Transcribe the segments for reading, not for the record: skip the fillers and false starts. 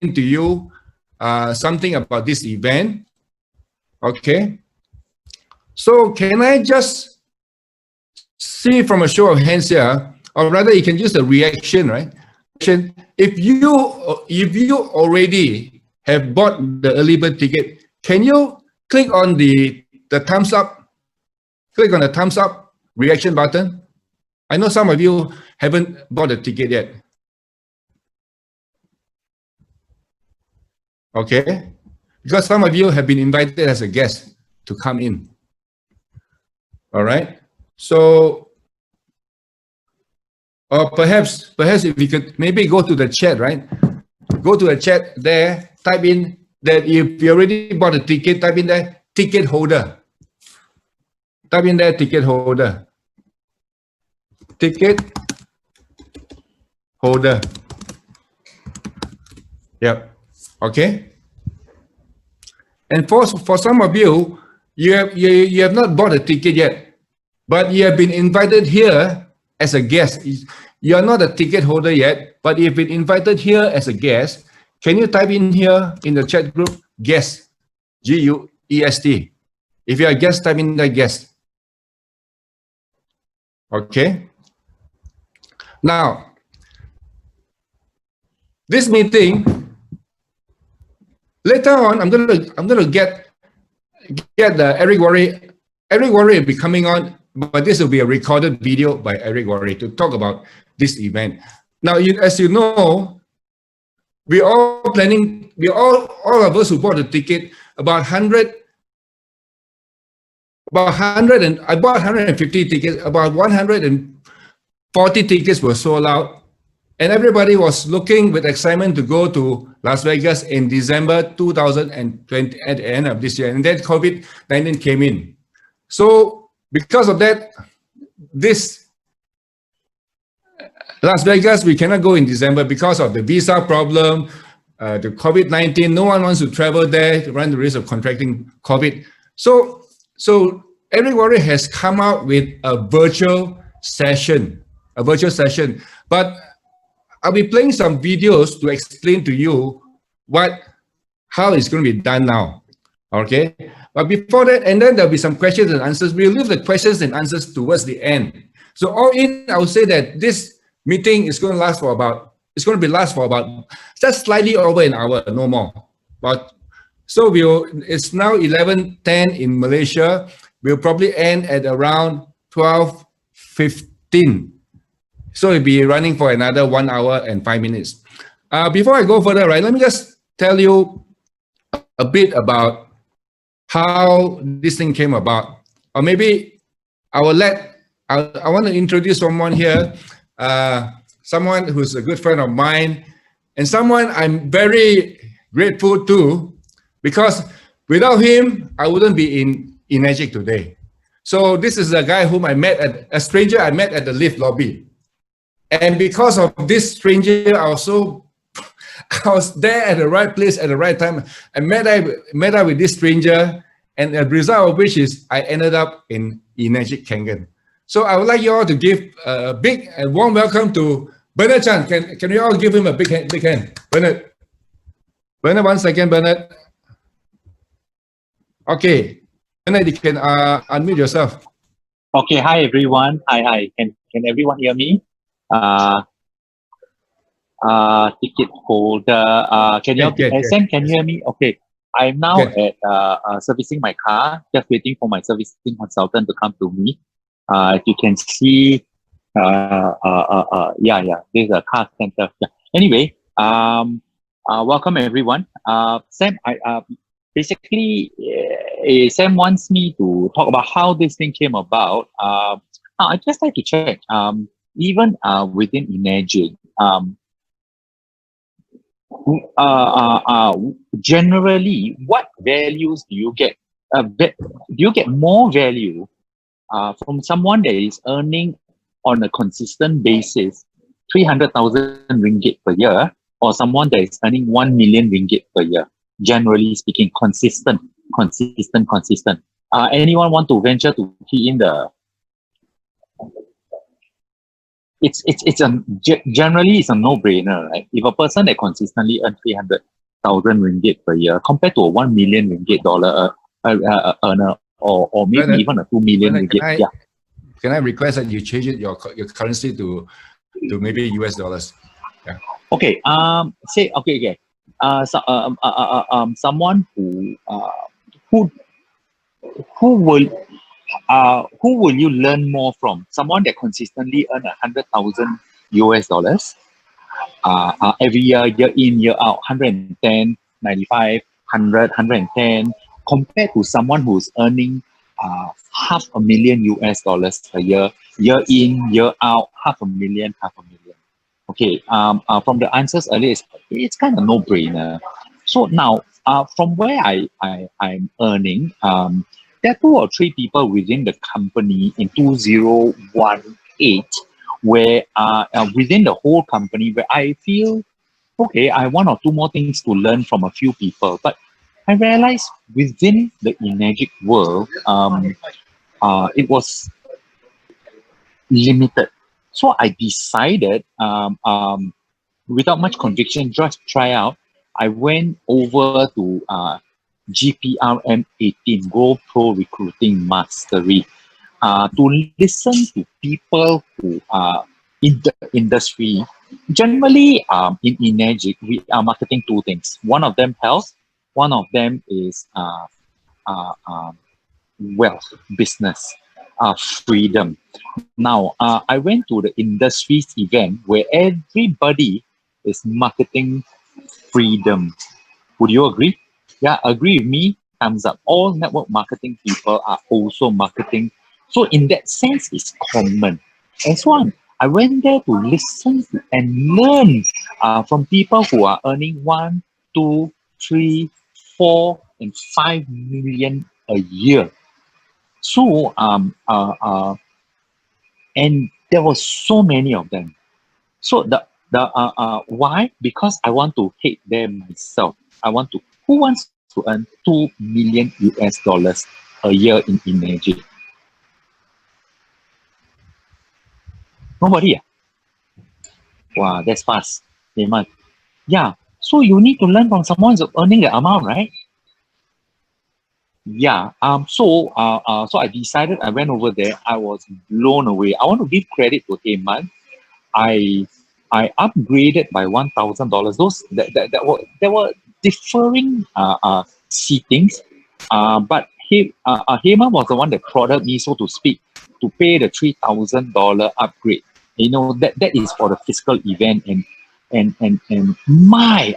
to you something about this event. Okay. So can I just see from a show of hands here, or rather you can use the reaction, right? If you already have bought the early bird ticket, can you click on the thumbs up? Click on the thumbs up reaction button. I know some of you haven't bought a ticket yet. Okay, because some of you have been invited as a guest to come in. All right. So, or perhaps if you could maybe go to the chat, right? Go to the chat there, type in that if you already bought a ticket, type in there, ticket holder. Type in there, ticket holder. Ticket holder. Yep. Okay. And for some of you, you have not bought a ticket yet, but you have been invited here as a guest. You are not a ticket holder yet, but you've been invited here as a guest. Can you type in here in the chat group, guest, G-U-E-S-T. If you're a guest, type in the guest. Okay. Now, this meeting, later on, I'm gonna get Eric Worre. Eric Worre will be coming on, but this will be a recorded video by Eric Worre to talk about this event. Now, as you know, we all planning. All of us who bought the ticket, about 100, and I bought 150 tickets. About 140 tickets were sold out. And everybody was looking with excitement to go to Las Vegas in December 2020 at the end of this year. And then COVID-19 came in. So because of that, this Las Vegas, we cannot go in December because of the visa problem, the COVID-19. No one wants to travel there to run the risk of contracting COVID. So Eric Worre has come out with a virtual session. But I'll be playing some videos to explain to you how it's going to be done now. Okay. But before that, and then there'll be some questions and answers. We'll leave the questions and answers towards the end. So all in, I would say that this meeting is going to last for about just slightly over an hour, no more. But so it's now 11:10 in Malaysia. We'll probably end at around 12:15. So it'll be running for another 1 hour and 5 minutes. Before I go further, right, let me just tell you a bit about how this thing came about. Or maybe I want to introduce someone here, someone who's a good friend of mine, and someone I'm very grateful to, because without him, I wouldn't be in Enagic today. So this is a guy whom a stranger I met at the lift lobby. And because of this stranger, I was there at the right place at the right time. I met up with this stranger, and the result of which is I ended up in Enagic Kangan. So I would like you all to give a big and warm welcome to Bernard Chan. Can we all give him a big hand? Bernard, 1 second, Bernard. Okay, Bernard, you can unmute yourself. Okay, hi everyone. Hi. Can everyone hear me? Ticket holder. Sam, can you hear me? Okay. I'm now at servicing my car, just waiting for my servicing consultant to come to me. If you can see, there's a car center. Yeah. Anyway, welcome everyone. Sam, basically, Sam wants me to talk about how this thing came about. I'd just like to check. Even within Enagic, generally, what values do you get? Do you get more value from someone that is earning on a consistent basis 300,000 ringgit per year, or someone that is earning 1 million ringgit per year? Generally speaking, consistent. Anyone want to venture to key in the? generally it's a no-brainer, right? If a person that consistently earns 300,000 ringgit per year compared to a 1 million ringgit dollar earner, or maybe Bernard, even a 2 million Bernard, ringgit, yeah. can I request that you change it your currency to maybe US dollars? Okay. Say okay. Someone who who will you learn more from? Someone that consistently earn 100,000 US dollars every year, year in, year out, 110, 95, 100, 110, compared to someone who's earning $500,000 US dollars per year, year in, year out, $500,000. Okay, from the answers earlier, it's kind of no-brainer. So now, from where I'm earning, there are 2 or 3 people within the company in 2018 where within the whole company where I feel, okay, I have 1 or 2 more things to learn from a few people. But I realized within the Enagic world, it was limited. So I decided, without much conviction, just try out. I went over to GPRM 18, Go Pro Recruiting Mastery, to listen to people who are in the industry. Generally, in Enagic, we are marketing 2 things. One of them health, one of them is wealth, business, freedom. Now, I went to the industry's event where everybody is marketing freedom. Would you agree? Yeah, agree with me? Thumbs up. All network marketing people are also marketing. So in that sense, it's common. And so I went there to listen to and learn from people who are earning 1, 2, 3, 4, and 5 million a year. So and there were so many of them. So why? Because I want to hit them myself. Who wants to earn 2 million US dollars a year in Enagic? Nobody. Wow, that's fast. Raymond. Yeah. So you need to learn from someone who's earning the amount, right? Yeah. So I decided. I went over there. I was blown away. I want to give credit to Heyman. I upgraded by $1,000. Those there were differing seatings, but Hema was the one that prodded me, so to speak, to pay the $3,000 upgrade. You know that is for the physical event, and I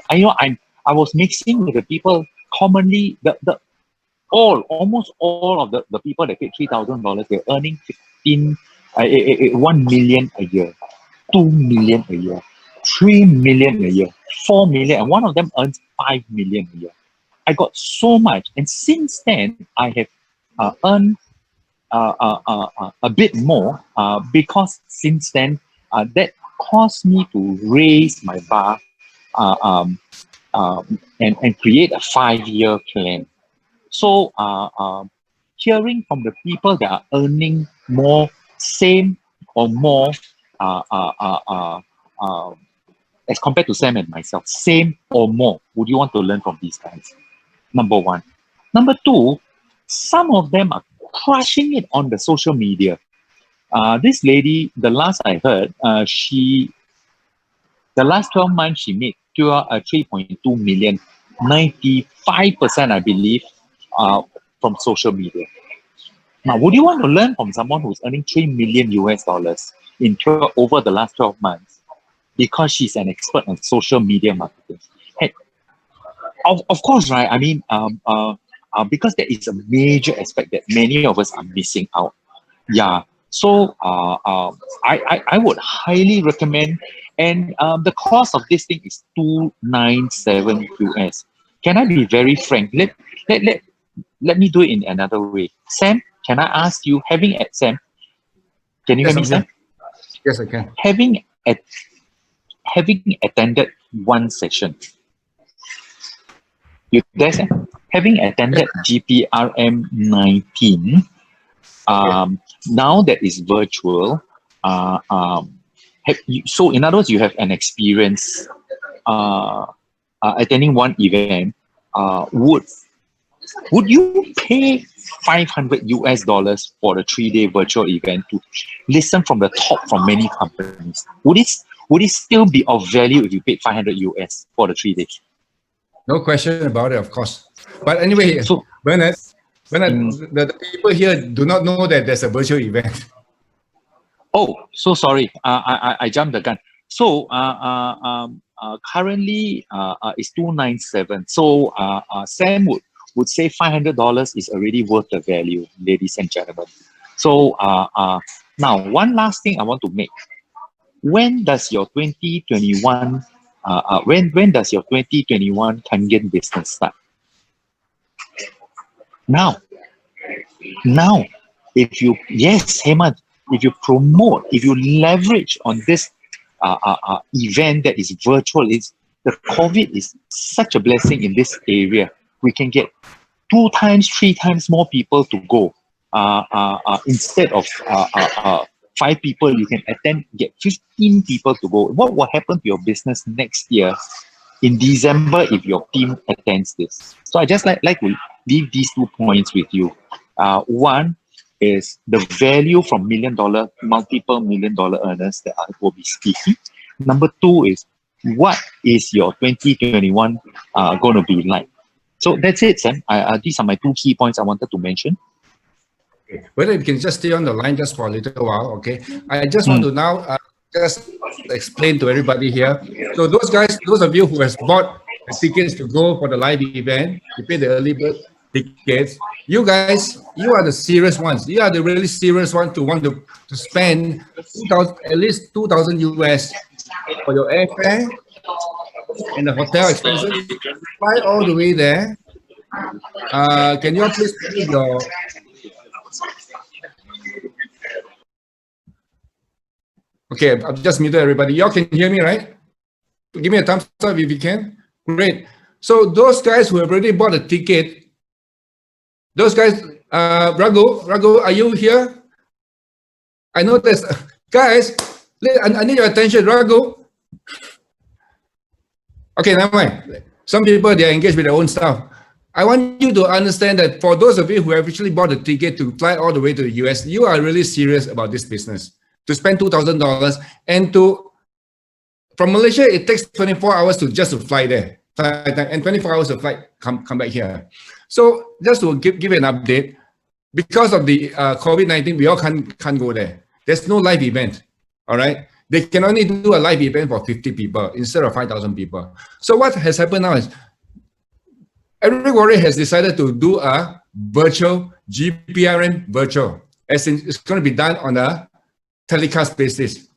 was mixing with the people commonly almost all of the people that paid $3,000, they're earning 1 million a year. 2 million a year, 3 million a year, 4 million, and one of them earns 5 million a year. I got so much, and since then I have earned a bit more because since then that caused me to raise my bar and create a 5-year plan. So hearing from the people that are earning more, same or more uh, uh, uh, uh, uh, as compared to Sam and myself, same or more, would you want to learn from these guys? Number 1. Number 2, some of them are crushing it on the social media. This lady, the last I heard, the last 12 months she made 3.2 million, 95% I believe, from social media. Now, would you want to learn from someone who's earning 3 million US dollars over the last 12 months because she's an expert on social media marketing? And of course, right? I mean, because there is a major aspect that many of us are missing out. Yeah. So I would highly recommend, and the cost of this thing is 297 US. Can I be very frank? Let me do it in another way. Sam, can I ask you, Sam, can you Yes, hear me, Sam? Yes, I can. Having attended one session, you there, Sam? Having attended GPRM 19, now that is virtual, So in other words, you have an experience attending one event. Would you pay $500 for the 3-day virtual event to listen from the top from many companies? Would it still be of value if you paid $500 for the 3 days? No question about it, of course. But anyway, So, Bernard, the people here do not know that there's a virtual event. oh, so sorry. I jumped the gun. So currently it's 297. So Sam would say $500 is already worth the value, ladies and gentlemen. So now one last thing I want to make. When does your 2021 when does your 2021 Kangen business start? Now, if you, yes, Hemant, if you promote, if you leverage on this event that is virtual, the COVID is such a blessing in this area. We can get 2 times, 3 times more people to go. Instead of 5 people, you can get 15 people to go. What will happen to your business next year in December if your team attends this? So I just like to leave these 2 points with you. One is the value from multiple million-dollar earners that I will be speaking. Number 2 is what is your 2021 going to be like? So that's it, Sam. These are my 2 key points I wanted to mention. Okay. Whether you can just stay on the line just for a little while, okay? I just want to now just explain to everybody here. So those of you who has bought the tickets to go for the live event, you pay the early bird tickets. You guys, you are the serious ones. You are the really serious ones to want to spend at least $2,000 US for your airfare and the hotel expenses. Fly all the way there. Can you all please put your... Okay, I've just muted everybody. Y'all can hear me, right? Give me a thumbs up if you can. Great. So those guys who have already bought a ticket, those guys, Raghu, are you here? I know this. Guys, I need your attention, Raghu. Okay, never mind. Some people, they are engaged with their own stuff. I want you to understand that for those of you who have actually bought a ticket to fly all the way to the US, you are really serious about this business. To spend $2,000 and from Malaysia, it takes 24 hours to fly there, and 24 hours of flight come back here. So just to give you an update, because of the COVID-19, we all can't go there. There's no live event, all right? They can only do a live event for 50 people instead of 5,000 people. So what has happened now is every warrior has decided to do a virtual GPRN virtual, as in it's going to be done on a telecast basis.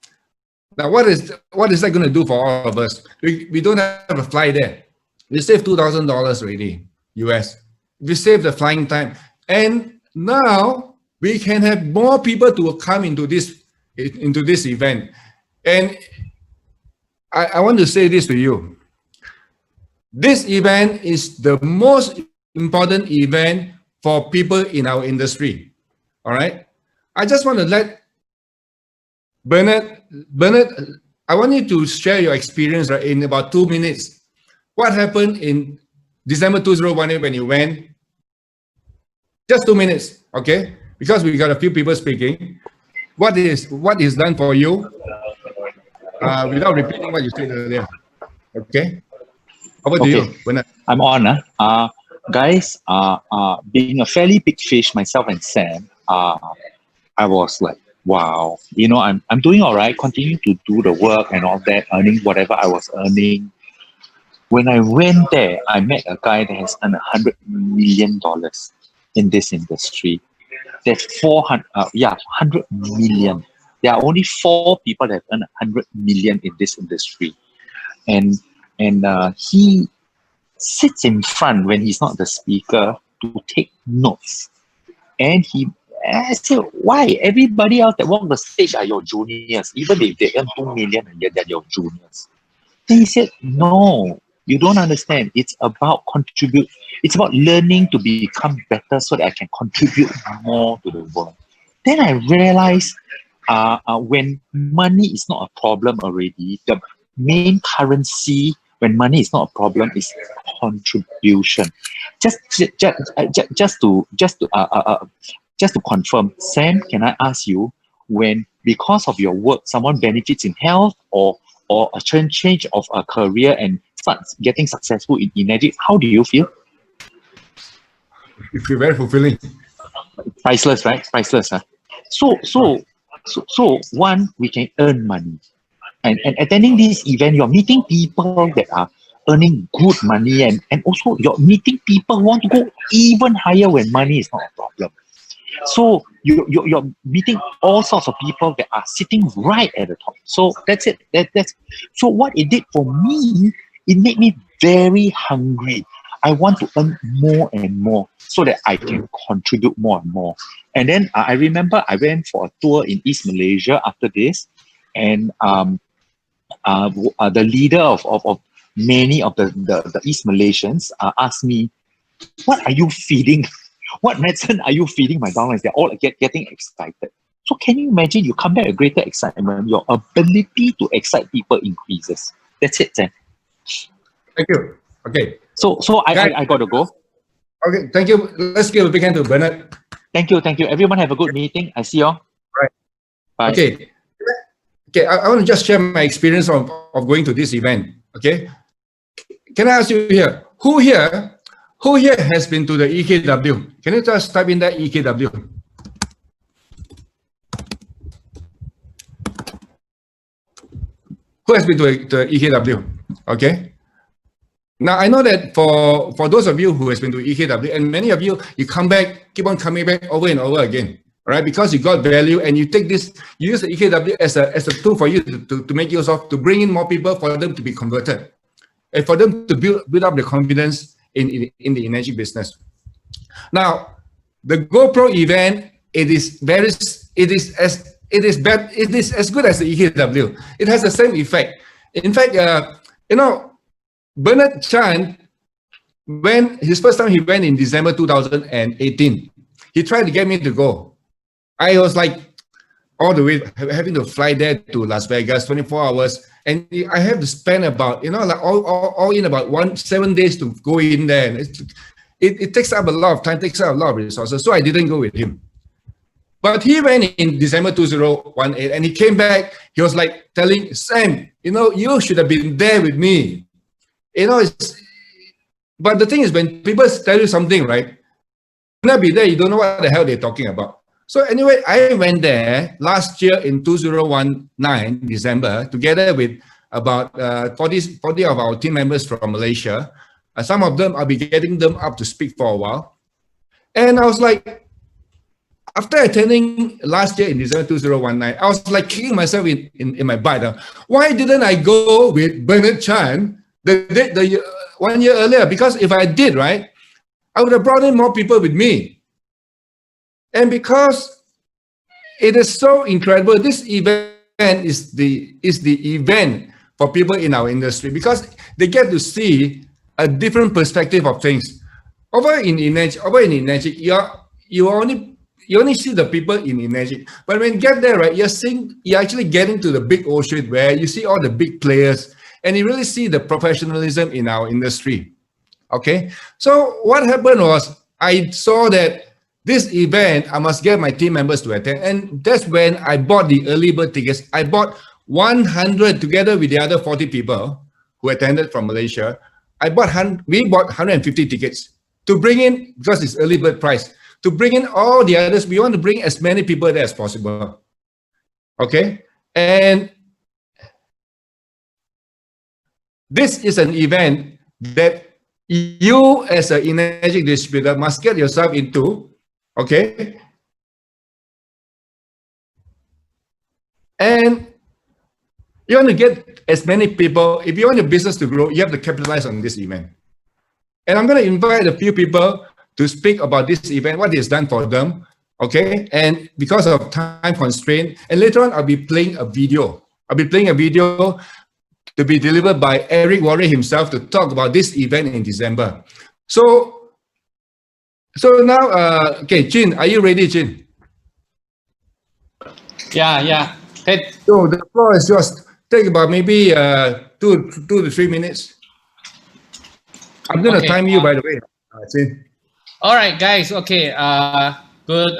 Now, what is that going to do for all of us? We don't have a fly there. We saved $2,000 already, US. We saved the flying time. And now we can have more people to come into this event. And I want to say this to you. This event is the most important event for people in our industry. All right? I just want to let Bernard, I want you to share your experience in about 2 minutes. What happened in December 2018 when you went? Just 2 minutes, okay? Because we got a few people speaking. What is done for you? Without repeating what you said earlier. Okay? Over to you, Bernard. I'm on. Guys, being a fairly big fish, myself and Sam, I was like, wow, I'm doing all right, continue to do the work and all that, earning whatever I was earning. When I went there, I met a guy that has earned $100 million in this industry. There's 100 million. There are only 4 people that have earned 100 million in this industry. And he sits in front when he's not the speaker to take notes. And I said, why? Everybody else that walk the stage are your juniors. Even if they earn 2 million a year, they're your juniors. Then he said, no, you don't understand. It's about contribute. It's about learning to become better so that I can contribute more to the world. Then I realized when money is not a problem already, the main currency when money is not a problem is contribution. Just to confirm, Sam, can I ask you, when because of your work, someone benefits in health or a change of a career and starts getting successful in Enagic, how do you feel? You feel very fulfilling. Priceless, right? Priceless, huh? So one, we can earn money. And attending this event, you're meeting people that are earning good money, and also you're meeting people who want to go even higher when money is not a problem. So you're meeting all sorts of people that are sitting right at the top. So that's it. That's so what it did for me, it made me very hungry. I want to earn more and more so that I can contribute more and more. And then I remember I went for a tour in East Malaysia after this, and the leader of many of the East Malaysians asked me, "What are you feeding? What medicine are you feeding my downlines?" They're all getting excited. So can you imagine, you come back with greater excitement, your ability to excite people increases. That's it, Sam. Thank you. Okay. So I got to go. Okay, thank you. Let's give a big hand to Bernard. Thank you. Everyone have a good meeting. I see you all. Right. Bye. Okay. Okay, I want to just share my experience of going to this event. Okay. Can I ask you here, who here has been to the EKW? Can you just type in that EKW? Who has been to the EKW? Okay. Now, I know that for those of you who has been to EKW, and many of you, you come back, keep on coming back over and over again, right? Because you got value and you take this, you use the EKW as a tool for you to make use of, to bring in more people, for them to be converted, and for them to build up the confidence in the energy business. Now, the GoPro event, it is as good as the EKW. It has the same effect. In fact, Bernard Chan, when his first time he went in December 2018, he tried to get me to go. I was like, all the way, having to fly there to Las Vegas, 24 hours. And I have to spend about, like all in about 7 days to go in there. And it takes up a lot of time, takes up a lot of resources. So I didn't go with him. But he went in December 2018 and he came back. He was like telling Sam, you should have been there with me. But the thing is, when people tell you something, right, you not be there, you don't know what the hell they're talking about. So anyway, I went there last year in 2019, December, together with about 40 of our team members from Malaysia. Some of them, I'll be getting them up to speak for a while. And I was like, after attending last year in December 2019, I was like kicking myself in my butt. Why didn't I go with Bernard Chan the 1 year earlier? Because if I did, right, I would have brought in more people with me. And because it is so incredible, this event is the event for people in our industry, because they get to see a different perspective of things. Over in Enagic, you only see the people in Enagic. But when you get there, right, you're actually getting to the big ocean where you see all the big players, and you really see the professionalism in our industry. Okay, so what happened was, I saw that this event, I must get my team members to attend, and that's when I bought the early bird tickets. I bought 100 together with the other 40 people who attended from Malaysia. We bought 150 tickets to bring in, because it's early bird price, to bring in all the others. We want to bring as many people there as possible. Okay, and this is an event that you as an Enagic distributor must get yourself into, okay? And you want to get as many people. If you want your business to grow, you have to capitalize on this event. And I'm going to invite a few people to speak about this event, what it's done for them, okay? And because of time constraint, and later on, I'll be playing a video. To be delivered by Eric Warren himself to talk about this event in December. So now, okay, Jin, are you ready, Jin? Yeah. Okay. So the floor is yours. Take about maybe 2 to 3 minutes. I'm going to Okay, time you, by the way. Chin. All right, guys. Okay. Good.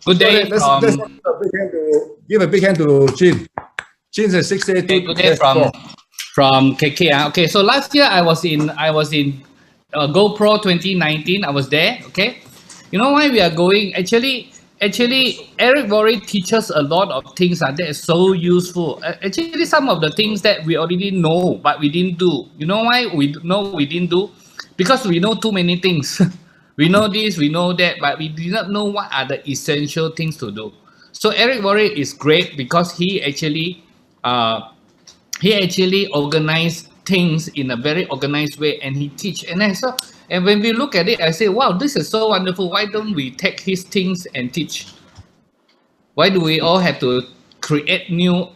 Good So day let's from. give a big hand to Chin. Chin's a Okay, good day 682-4. from KK. Okay, so last year I was in GoPro 2019. I was there. Okay, you know why we are going? Actually, Eric Worre teaches a lot of things that is so useful. Actually, some of the things that we already know, but we didn't do. You know why we know we didn't do? Because we know too many things. We know this, we know that, but we do not know what are the essential things to do. So Eric Worre is great because uh, he actually organize things in a very organized way, and he teach. And when we look at it, I say, wow, this is so wonderful. Why don't we take his things and teach? Why do we all have to create new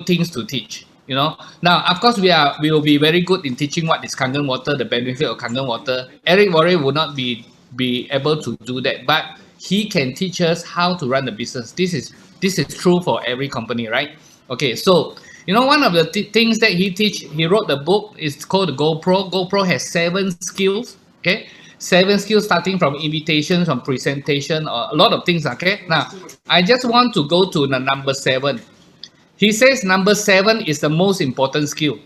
things to teach? You know. Now, of course, we will be very good in teaching what is Kangen water, the benefit of Kangen water. Eric Worre will not be able to do that, but he can teach us how to run the business. This is true for every company, right? Okay, so you know one of the things that he wrote the book is called the GoPro. GoPro has 7 skills. Okay, 7 skills starting from invitation, from presentation, or a lot of things. Okay, now I just want to go to the number 7. He says number 7 is the most important skill.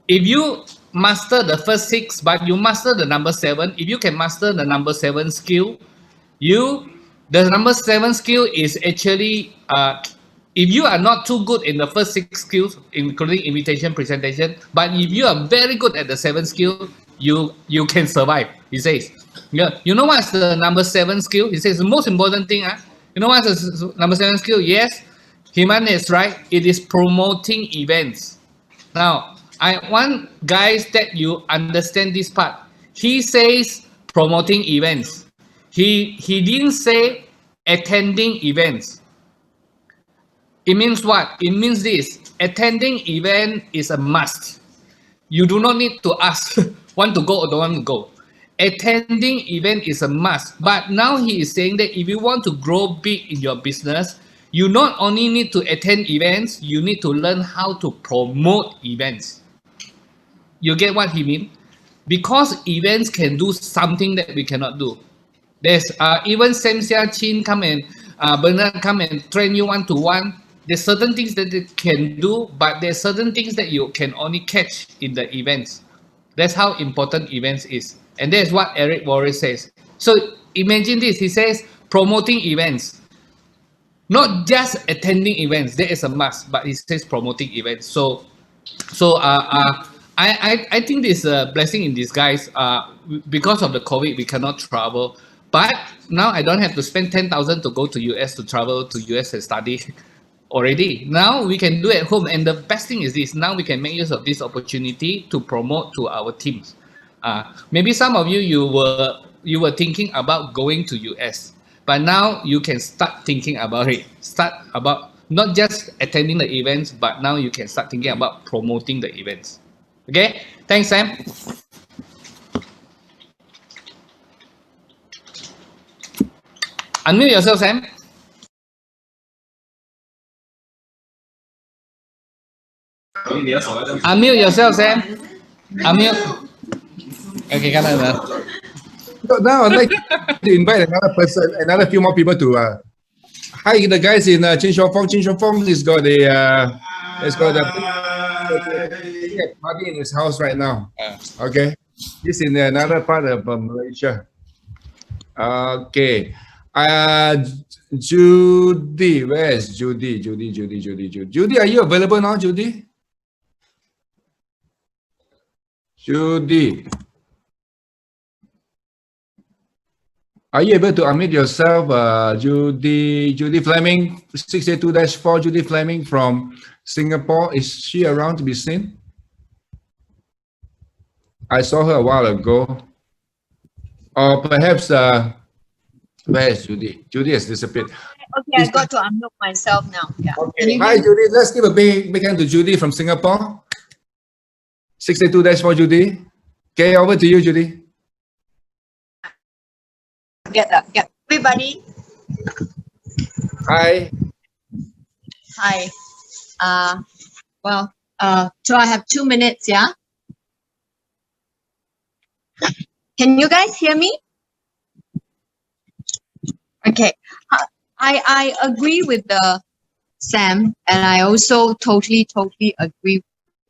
If you master the first 6, but you master the number 7, if you can master the number 7 skill, the number 7 skill is actually if you are not too good in the first 6 skills, including invitation, presentation, but if you are very good at the 7 skill, you can survive. He says, yeah, you know what's the number 7 skill? He says the most important thing. You know what's the number 7 skill? Yes, Himan is right. It is promoting events. Now, I want guys that you understand this part. He says promoting events. He didn't say attending events. It means what? It means this. Attending event is a must. You do not need to ask want to go or don't want to go. Attending event is a must. But now he is saying that if you want to grow big in your business, you not only need to attend events, you need to learn how to promote events. You get what he mean? Because events can do something that we cannot do. There's even Sam Xia Chin come and Bernard come and train you one-to-one. There's certain things that they can do, but there's certain things that you can only catch in the events. That's how important events is. And that's what Eric Worre says. So imagine this. He says promoting events. Not just attending events. That is a must, but he says promoting events. So I think this is a blessing in disguise. Because of the COVID, we cannot travel. But now I don't have to spend 10,000 to go to US to travel to US and study already. Now we can do it at home. And the best thing is this. Now we can make use of this opportunity to promote to our teams. Maybe some of you were thinking about going to US, but now you can start thinking about it. Start about not just attending the events, but now you can start thinking about promoting the events. Okay, thanks, Sam. Unmute yourself, Sam. Unmute yourself, Sam. Unmute. Okay, come on. Now I'd like to invite another person, another few more people to. Hi, the guys in Chin Xiong Fong. Chin Xiong Fong has got a party in his house right now. Okay, he's in another part of Malaysia. Okay, Judy, where is Judy? Judy, are you available now, Judy? Judy. Are you able to unmute yourself, Judy Fleming, 682-4, Judy Fleming from Singapore? Is she around to be seen? I saw her a while ago. Or perhaps, where is Judy? Judy has disappeared. Okay, I got to unmute myself now. Yeah. Okay. Hi, Judy. Let's give a big hand to Judy from Singapore. 682-4, Judy. Okay, over to you, Judy. Yeah. Everybody. Hi. Hi. So I have 2 minutes, yeah? Can you guys hear me? Okay. I agree with the Sam, and I also totally agree with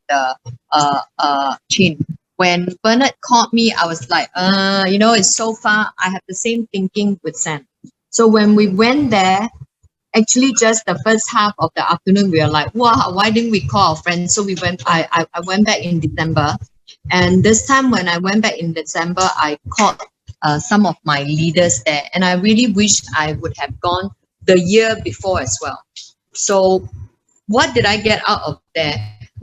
the Chin. When Bernard called me, I was like, it's so far. I have the same thinking with Sam. So when we went there, actually just the first half of the afternoon, we were like, wow, why didn't we call our friends? So we went, I went back in December. And this time when I went back in December, I called some of my leaders there. And I really wish I would have gone the year before as well. So what did I get out of there?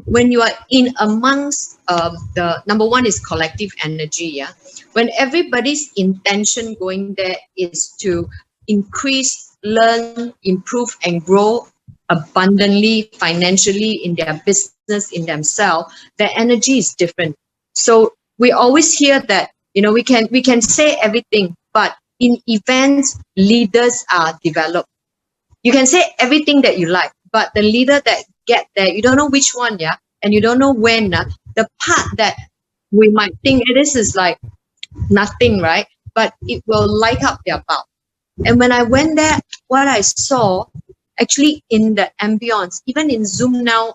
When you are in amongst the number one is collective energy, yeah. When everybody's intention going there is to increase, learn, improve, and grow abundantly financially in their business, in themselves, their energy is different. So we always hear that, we can say everything, but in events, leaders are developed. You can say everything that you like, but the leader that get there, you don't know which one, yeah, and you don't know when. The part that we might think this is like nothing, right? But it will light up their bulb. And when I went there, what I saw actually in the ambience, even in Zoom now,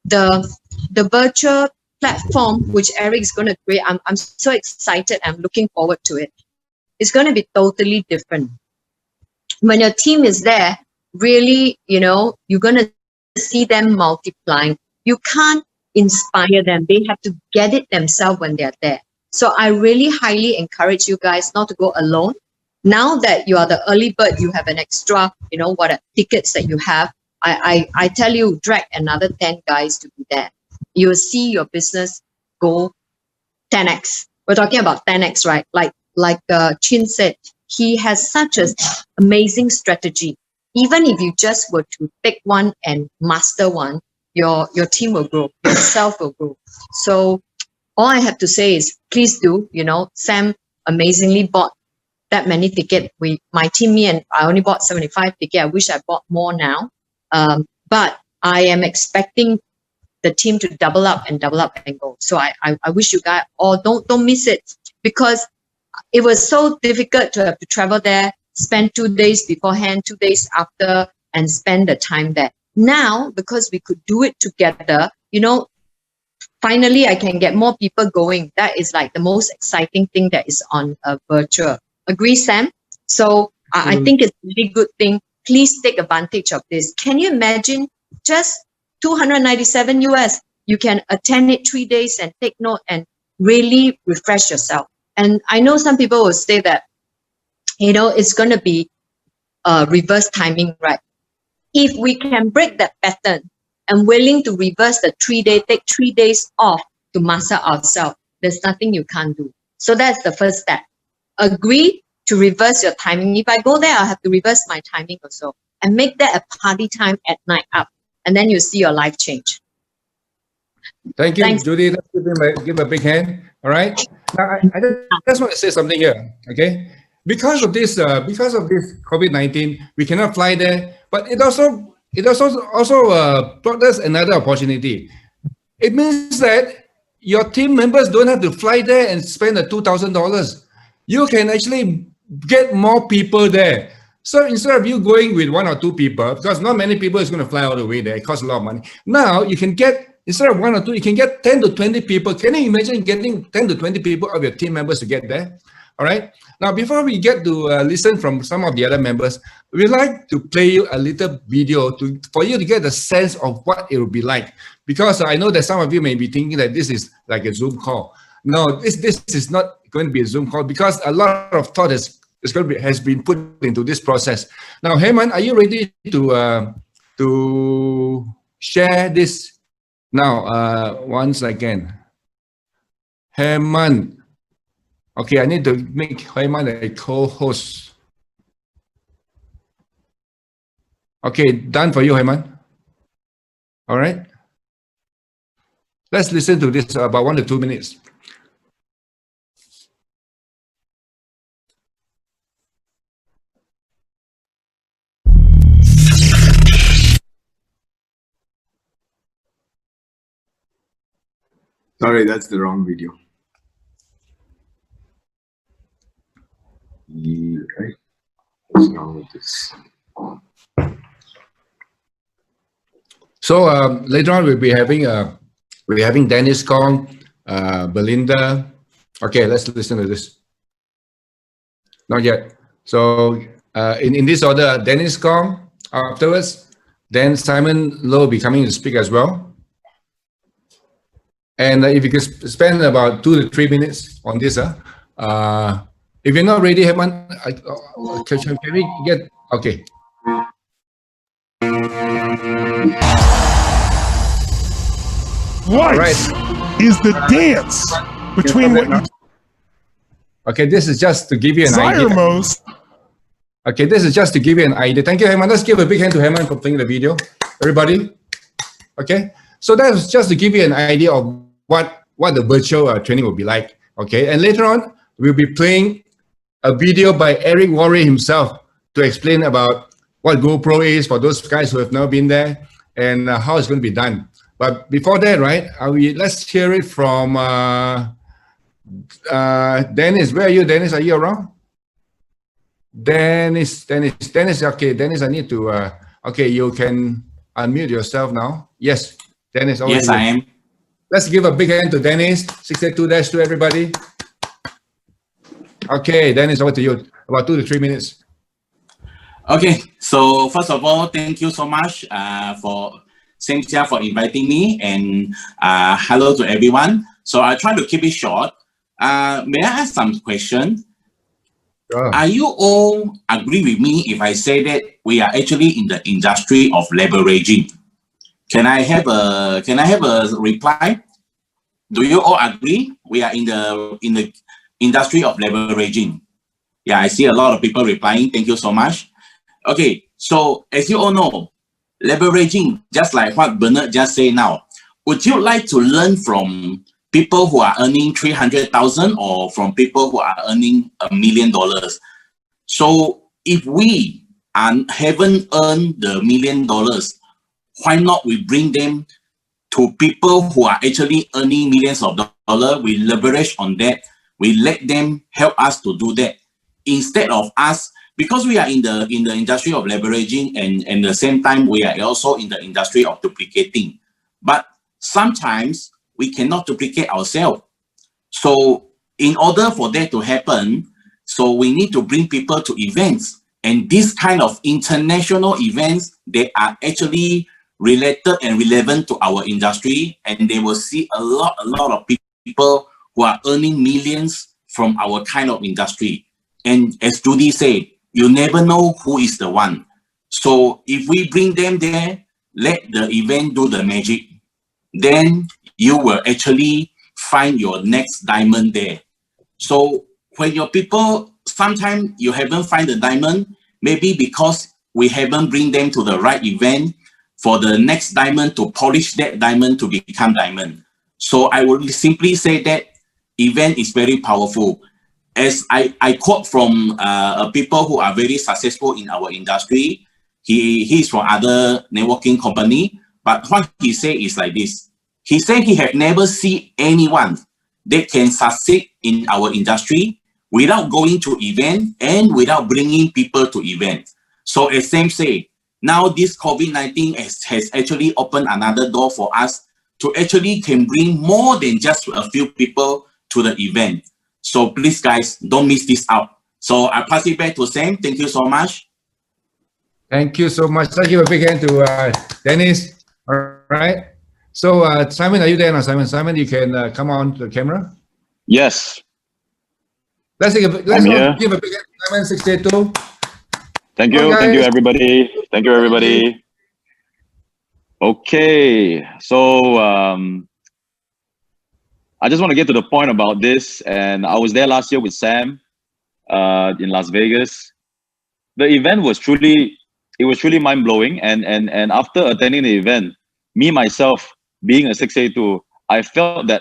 the virtual platform which Eric is going to create, I'm so excited. I'm looking forward to it. It's going to be totally different. When your team is there, really, you're going to see them multiplying. You can't inspire them. They have to get it themselves when they're there. So I really highly encourage you guys not to go alone. Now that you are the early bird, you have an extra, tickets that you have. I tell you, drag another 10 guys to be there. You will see your business go 10x. We're talking about 10x, right? Like Chin said, he has such an amazing strategy. Even if you just were to pick one and master one, your team will grow, yourself will grow. So all I have to say is, please do. Sam amazingly bought that many tickets. My team, me, and I only bought 75 tickets. I wish I bought more now. But I am expecting the team to double up and go. So I wish you guys all don't miss it, because it was so difficult to have to travel there, spend 2 days beforehand, 2 days after, and spend the time there. Now, because we could do it together, finally I can get more people going. That is like the most exciting thing that is on a virtual. Agree, Sam? So I think it's a really good thing. Please take advantage of this. Can you imagine just 297 US? You can attend it 3 days and take note and really refresh yourself. And I know some people will say that, it's going to be reverse timing, right? If we can break that pattern and willing to reverse the 3 day, take 3 days off to master ourselves, there's nothing you can't do. So that's the first step. Agree to reverse your timing. If I go there, I'll have to reverse my timing also and make that a party time at night up. And then you see your life change. Thank you, Thanks. Judy. Let's give a big hand. All right. Now, I just want to say something here. Okay, because of this COVID-19, we cannot fly there. But it also brought us another opportunity. It means that your team members don't have to fly there and spend the $2,000. You can actually get more people there. So instead of you going with 1 or 2 people, because not many people is going to fly all the way there, it costs a lot of money. Now you can get, instead of 1 or 2, you can get 10 to 20 people. Can you imagine getting 10 to 20 people of your team members to get there? All right. Now, before we get to listen from some of the other members, we'd like to play you a little video for you to get a sense of what it will be like. Because I know that some of you may be thinking that this is like a Zoom call. No, this is not going to be a Zoom call, because a lot of thought has been put into this process. Now, Heyman, are you ready to share this? Now, once again, Heyman. Okay, I need to make Heyman a co-host. Okay, done for you, Heyman. All right. Let's listen to this about 1 to 2 minutes. Sorry, that's the wrong video. Right. What's wrong with this? So later on we'll be having Dennis Kong, Belinda. Okay, let's listen to this. Not yet. So in this order, Dennis Kong afterwards, then Simon Low will be coming to speak as well. And if you could spend about 2 to 3 minutes on this, if you're not ready, Herman, can we get, okay. Life Right. is the dance between what you Okay, this is just to give you an desire idea. most. Okay, this is just to give you an idea. Thank you, Herman. Let's give a big hand to Herman for playing the video. Everybody. Okay, so that's just to give you an idea of what the virtual training will be like. Okay, and later on, we'll be playing a video by Eric Worre himself to explain about what GoPro is for those guys who have never been there and how it's going to be done. But before that, right, let's hear it from Dennis. Where are you, Dennis? Are you around? Dennis. Okay, Dennis, I need to. Okay, you can unmute yourself now. Yes, Dennis. over Yes, to you. I am. Let's give a big hand to Dennis. 682-2, everybody. Okay, Dennis, over to you. About 2 to 3 minutes. Okay, so first of all, thank you so much for Sheng-Chia for inviting me, and hello to everyone. So I'll try to keep it short. May I ask some questions? Sure. Are you all agree with me if I say that we are actually in the industry of leveraging? Can I have a reply? Do you all agree we are in the industry of leveraging? Yeah, I see a lot of people replying. Thank you so much. Okay, so as you all know, leveraging, just like what Bernard just said now, would you like to learn from people who are earning 300,000 or from people who are earning $1 million? So if we haven't earned the $1 million, why not we bring them to people who are actually earning millions of dollars? We leverage on that. We let them help us to do that instead of us, because we are in the industry of leveraging, and at the same time we are also in the industry of duplicating. But sometimes we cannot duplicate ourselves. So in order for that to happen, so we need to bring people to events, and this kind of international events, they are actually related and relevant to our industry, and they will see a lot of people who are earning millions from our kind of industry. And as Judy said, you never know who is the one. So if we bring them there, let the event do the magic, then you will actually find your next diamond there. So when your people, sometimes you haven't find the diamond, maybe because we haven't bring them to the right event for the next diamond to polish that diamond to become diamond. So I would simply say that event is very powerful. As I quote from people who are very successful in our industry, he is from other networking company, but what he say is like this. He said he have never seen anyone that can succeed in our industry without going to event and without bringing people to event. So as Sam said, now this COVID-19 has actually opened another door for us to actually can bring more than just a few people to the event. So please guys, don't miss this out. So I pass it back to Sam. Thank you so much. Thank you so much. Let's give a big hand to Dennis. All right. So Simon, are you there now, Simon? Simon, you can come on to the camera. Yes, Let's give a big hand to Simon 682. thank Come you. on, Thank you, guys. everybody. Thank you, everybody. Okay, so I just want to get to the point about this. And I was there last year with Sam in Las Vegas. The event was truly mind-blowing. And after attending the event, me, myself, being a 682, I felt that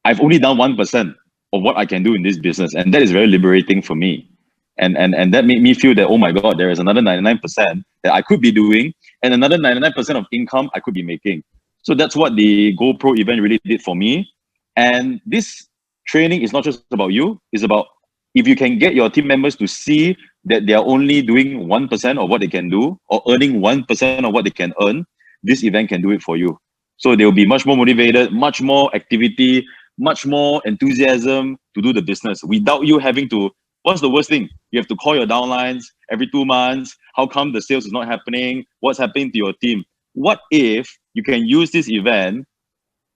I've only done 1% of what I can do in this business. And that is very liberating for me. And that made me feel that, oh my God, there is another 99% that I could be doing and another 99% of income I could be making. So that's what the GoPro event really did for me. And this training is not just about you, it's about if you can get your team members to see that they are only doing 1% of what they can do or earning 1% of what they can earn, this event can do it for you. So they'll be much more motivated, much more activity, much more enthusiasm to do the business without you having to. What's the worst thing? You have to call your downlines every 2 months. How come the sales is not happening? What's happening to your team? What if you can use this event,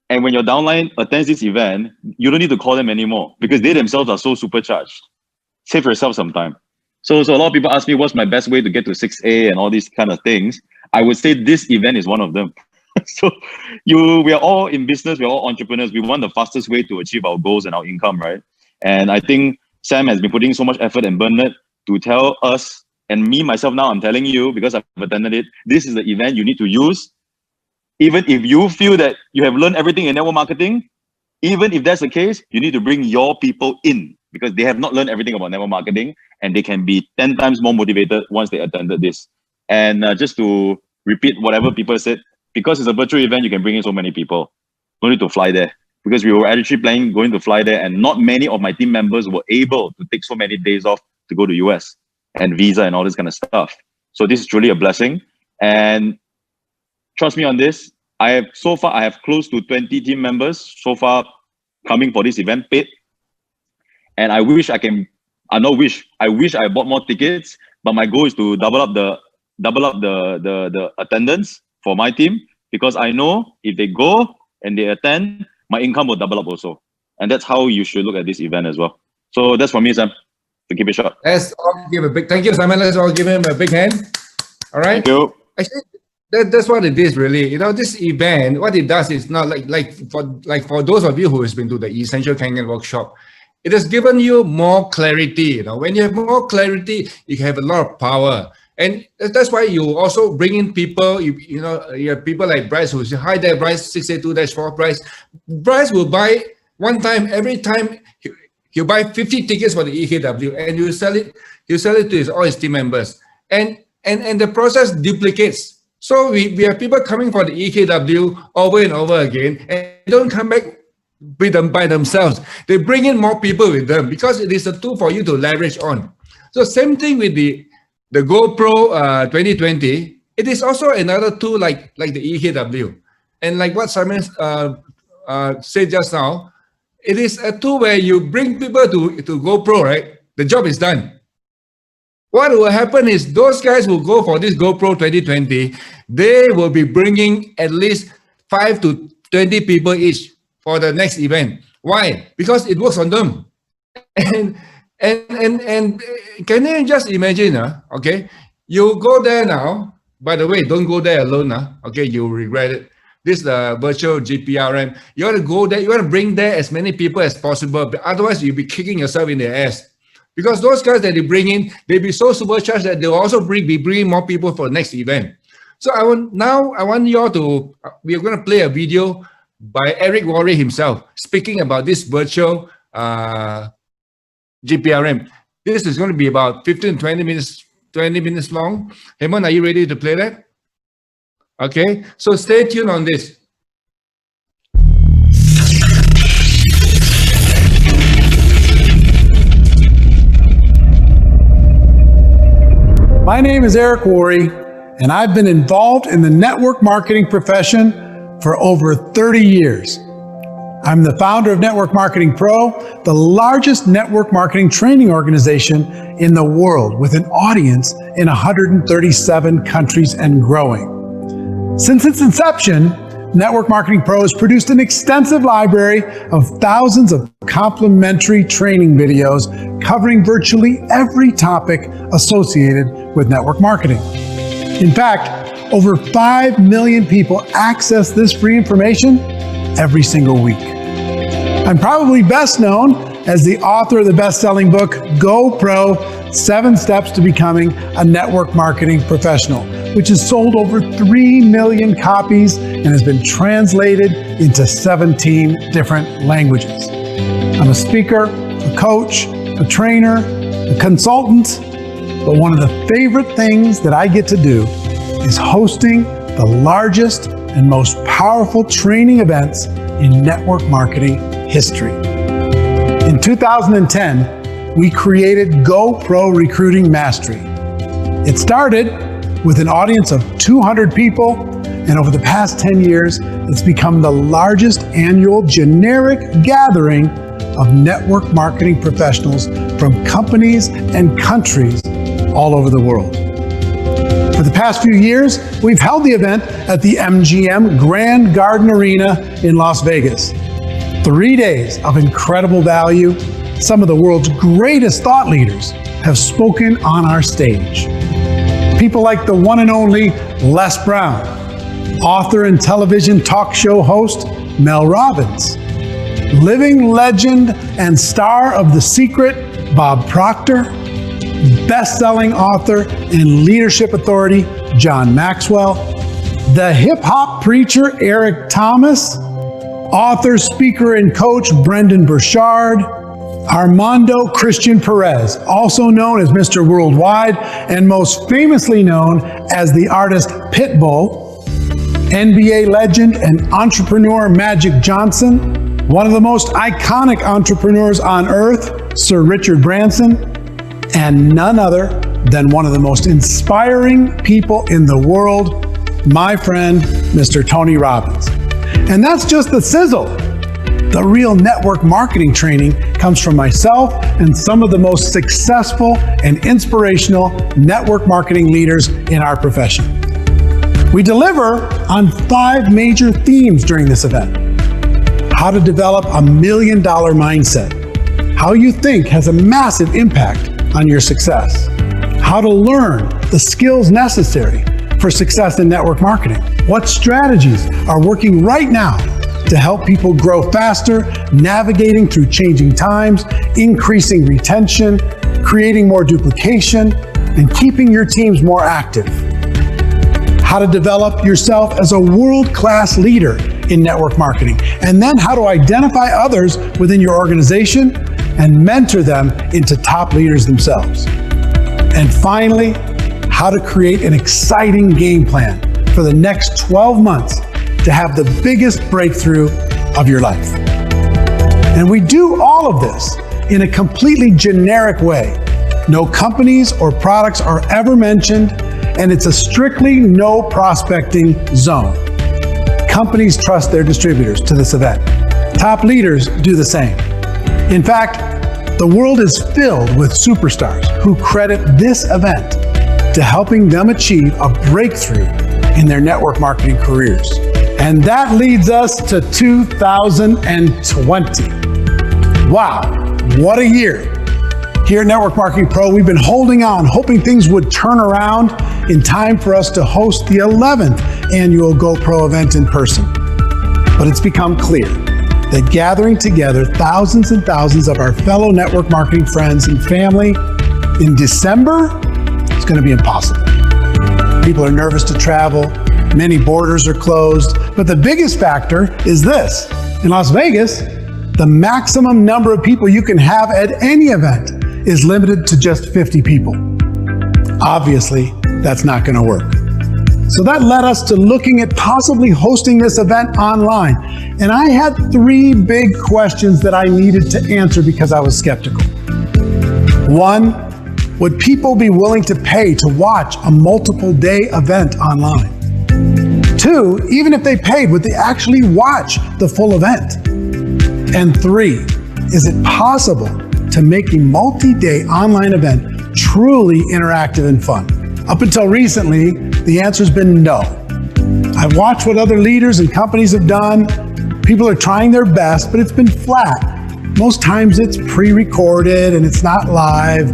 and when your downline attends this event, you don't need to call them anymore because they themselves are so supercharged. Save yourself some time. So a lot of people ask me, what's my best way to get to 6A and all these kind of things? I would say this event is one of them. So we are all in business, we're all entrepreneurs. We want the fastest way to achieve our goals and our income, right? And I think Sam has been putting so much effort, and Bernard, to tell us, and me, myself now, I'm telling you, because I've attended it, this is the event you need to use. Even if you feel that you have learned everything in network marketing, even if that's the case, you need to bring your people in because they have not learned everything about network marketing, and they can be 10 times more motivated once they attended this. And just to repeat whatever people said, because it's a virtual event, you can bring in so many people. No need to fly there. Because we were actually planning going to fly there, and not many of my team members were able to take so many days off to go to US and visa and all this kind of stuff. So this is truly a blessing. And trust me on this, I have close to 20 team members so far coming for this event paid. And I wish I bought more tickets, but my goal is to double up the attendance for my team, because I know if they go and they attend, my income will double up also. And that's how you should look at this event as well. So that's for me, Sam, to keep it short. Let's all give a big thank you, Simon. Let's all give him a big hand. All right. Thank you. Actually, that's what it is, really. You know, this event, what it does is not like for those of you who has been to the Essential Kangen workshop, it has given you more clarity. You know, when you have more clarity, you have a lot of power. And that's why you also bring in people, you have people like Bryce who say, hi there, Bryce, 682-4 Bryce. Bryce will buy one time, every time he'll buy 50 tickets for the EKW, and he'll sell it to all his team members. And the process duplicates. So we have people coming for the EKW over and over again, and they don't come back with them by themselves. They bring in more people with them because it is a tool for you to leverage on. So same thing with the GoPro 2020, it is also another tool like the EKW. And like what Simon said just now, it is a tool where you bring people to GoPro, right? The job is done. What will happen is those guys who go for this GoPro 2020, they will be bringing at least 5 to 20 people each for the next event. Why? Because it works on them. And can you just imagine, okay, you go there now, by the way, don't go there alone, okay, you'll regret it. This is the virtual GPRM. You want to go there, you want to bring there as many people as possible, but otherwise you'll be kicking yourself in the ass. Because those guys that they bring in, they'll be so supercharged that they'll also be bringing more people for the next event. So I want you all to, we're going to play a video by Eric Worre himself, speaking about this virtual GPRM. This is going to be about 15, 20 minutes long. Hemant, are you ready to play that? Okay, so stay tuned on this. My name is Eric Worre, and I've been involved in the network marketing profession for over 30 years. I'm the founder of Network Marketing Pro, the largest network marketing training organization in the world, with an audience in 137 countries and growing. Since its inception, Network Marketing Pro has produced an extensive library of thousands of complimentary training videos covering virtually every topic associated with network marketing. In fact, over 5 million people access this free information every single week. I'm probably best known as the author of the best-selling book, GoPro, 7 Steps to Becoming a Network Marketing Professional, which has sold over 3 million copies and has been translated into 17 different languages. I'm a speaker, a coach, a trainer, a consultant, but one of the favorite things that I get to do is hosting the largest and most powerful training events in network marketing history. In 2010, we created GoPro Recruiting Mastery. It started with an audience of 200 people, and over the past 10 years, it's become the largest annual generic gathering of network marketing professionals from companies and countries all over the world. For the past few years, we've held the event at the MGM Grand Garden Arena in Las Vegas. 3 days of incredible value. Some of the world's greatest thought leaders have spoken on our stage. People like the one and only Les Brown, author and television talk show host Mel Robbins, living legend and star of The Secret, Bob Proctor, best-selling author and leadership authority John Maxwell, the hip-hop preacher Eric Thomas, author, speaker, and coach Brendan Burchard, Armando Christian Perez, also known as Mr. Worldwide and most famously known as the artist Pitbull, NBA legend and entrepreneur Magic Johnson, one of the most iconic entrepreneurs on earth, Sir Richard Branson, and none other than one of the most inspiring people in the world, my friend, Mr. Tony Robbins. And that's just the sizzle. The real network marketing training comes from myself and some of the most successful and inspirational network marketing leaders in our profession. We deliver on 5 major themes during this event. How to develop a $1 million mindset. How you think has a massive impact on your success. How to learn the skills necessary for success in network marketing. What strategies are working right now to help people grow faster, navigating through changing times, increasing retention, creating more duplication, and keeping your teams more active. How to develop yourself as a world-class leader in network marketing, and then how to identify others within your organization and mentor them into top leaders themselves. And finally, how to create an exciting game plan for the next 12 months to have the biggest breakthrough of your life. And we do all of this in a completely generic way. No companies or products are ever mentioned, and it's a strictly no prospecting zone. Companies trust their distributors to this event. Top leaders do the same. In fact, the world is filled with superstars who credit this event to helping them achieve a breakthrough in their network marketing careers. And that leads us to 2020. Wow, what a year. Here at Network Marketing Pro, we've been holding on, hoping things would turn around in time for us to host the 11th annual GoPro event in person. But it's become clear that gathering together thousands and thousands of our fellow network marketing friends and family in December is going to be impossible. People are nervous to travel, many borders are closed, but the biggest factor is this. In Las Vegas, the maximum number of people you can have at any event is limited to just 50 people. Obviously, that's not going to work. So that led us to looking at possibly hosting this event online. And I had 3 big questions that I needed to answer because I was skeptical. 1, would people be willing to pay to watch a multiple day event online? 2, even if they paid, would they actually watch the full event? And 3, is it possible to make a multi-day online event truly interactive and fun? Up until recently, the answer's been no. I've watched what other leaders and companies have done. People are trying their best, but it's been flat. Most times it's pre-recorded and it's not live.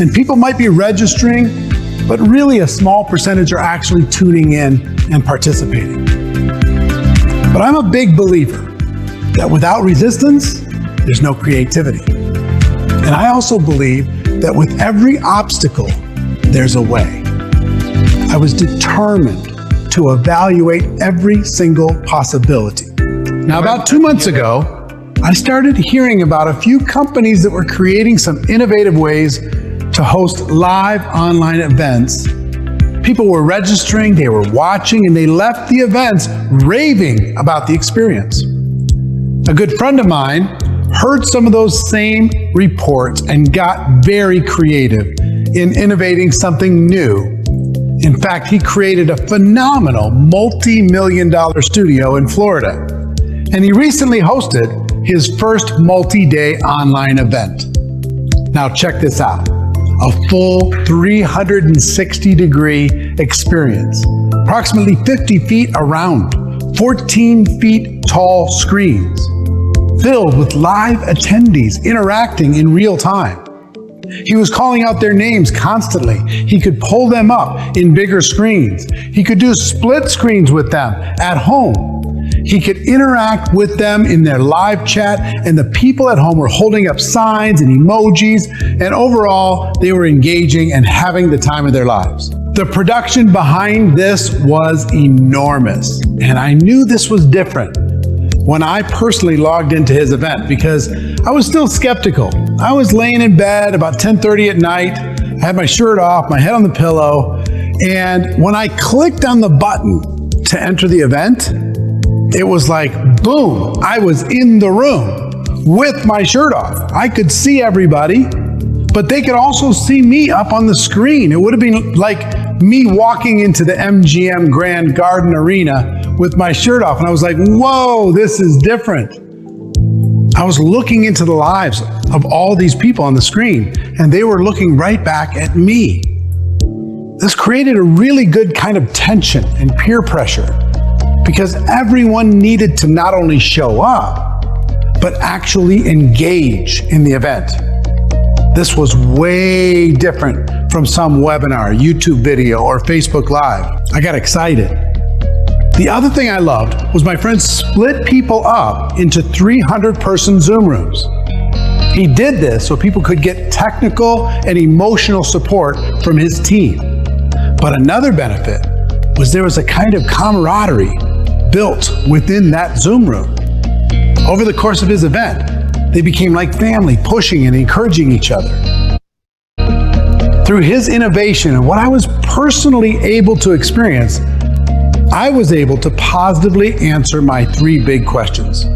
And people might be registering, but really a small percentage are actually tuning in and participating. But I'm a big believer that without resistance, there's no creativity. And I also believe that with every obstacle, there's a way. I was determined to evaluate every single possibility. Now, about 2 months ago, I started hearing about a few companies that were creating some innovative ways to host live online events. People were registering, they were watching, and they left the events raving about the experience. A good friend of mine heard some of those same reports and got very creative in innovating something new. In fact, he created a phenomenal multi-million-dollar studio in Florida, and he recently hosted his first multi-day online event. Now check this out. A full 360-degree experience, approximately 50 feet around, 14 feet tall screens, filled with live attendees interacting in real time. He was calling out their names constantly. He could pull them up in bigger screens. He could do split screens with them at home. He could interact with them in their live chat, and the people at home were holding up signs and emojis, and overall, they were engaging and having the time of their lives. The production behind this was enormous, and I knew this was different when I personally logged into his event because I was still skeptical. I was laying in bed about 10:30 at night. I had my shirt off, my head on the pillow, and when I clicked on the button to enter the event, it was like, boom, I was in the room with my shirt off. I could see everybody, but they could also see me up on the screen. It would have been like me walking into the MGM Grand Garden Arena with my shirt off. And I was like, whoa, this is different. I was looking into the lives of all these people on the screen, and they were looking right back at me. This created a really good kind of tension and peer pressure, because everyone needed to not only show up, but actually engage in the event. This was way different from some webinar, YouTube video, or Facebook Live. I got excited. The other thing I loved was my friend split people up into 300-person Zoom rooms. He did this so people could get technical and emotional support from his team. But another benefit was there was a kind of camaraderie built within that Zoom room. Over the course of his event, they became like family, pushing and encouraging each other. Through his innovation and what I was personally able to experience, I was able to positively answer my 3 big questions.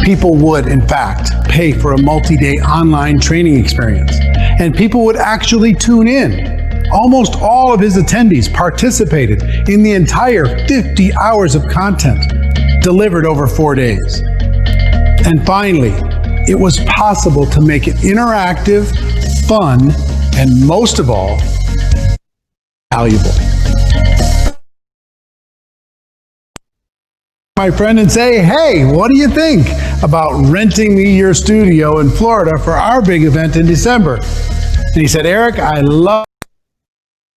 People would, in fact, pay for a multi-day online training experience, and people would actually tune in. Almost all of his attendees participated in the entire 50 hours of content delivered over 4 days. And finally, it was possible to make it interactive, fun, and most of all, valuable. My friend and say, hey, what do you think about renting me your studio in Florida for our big event in December? And he said, Eric, I love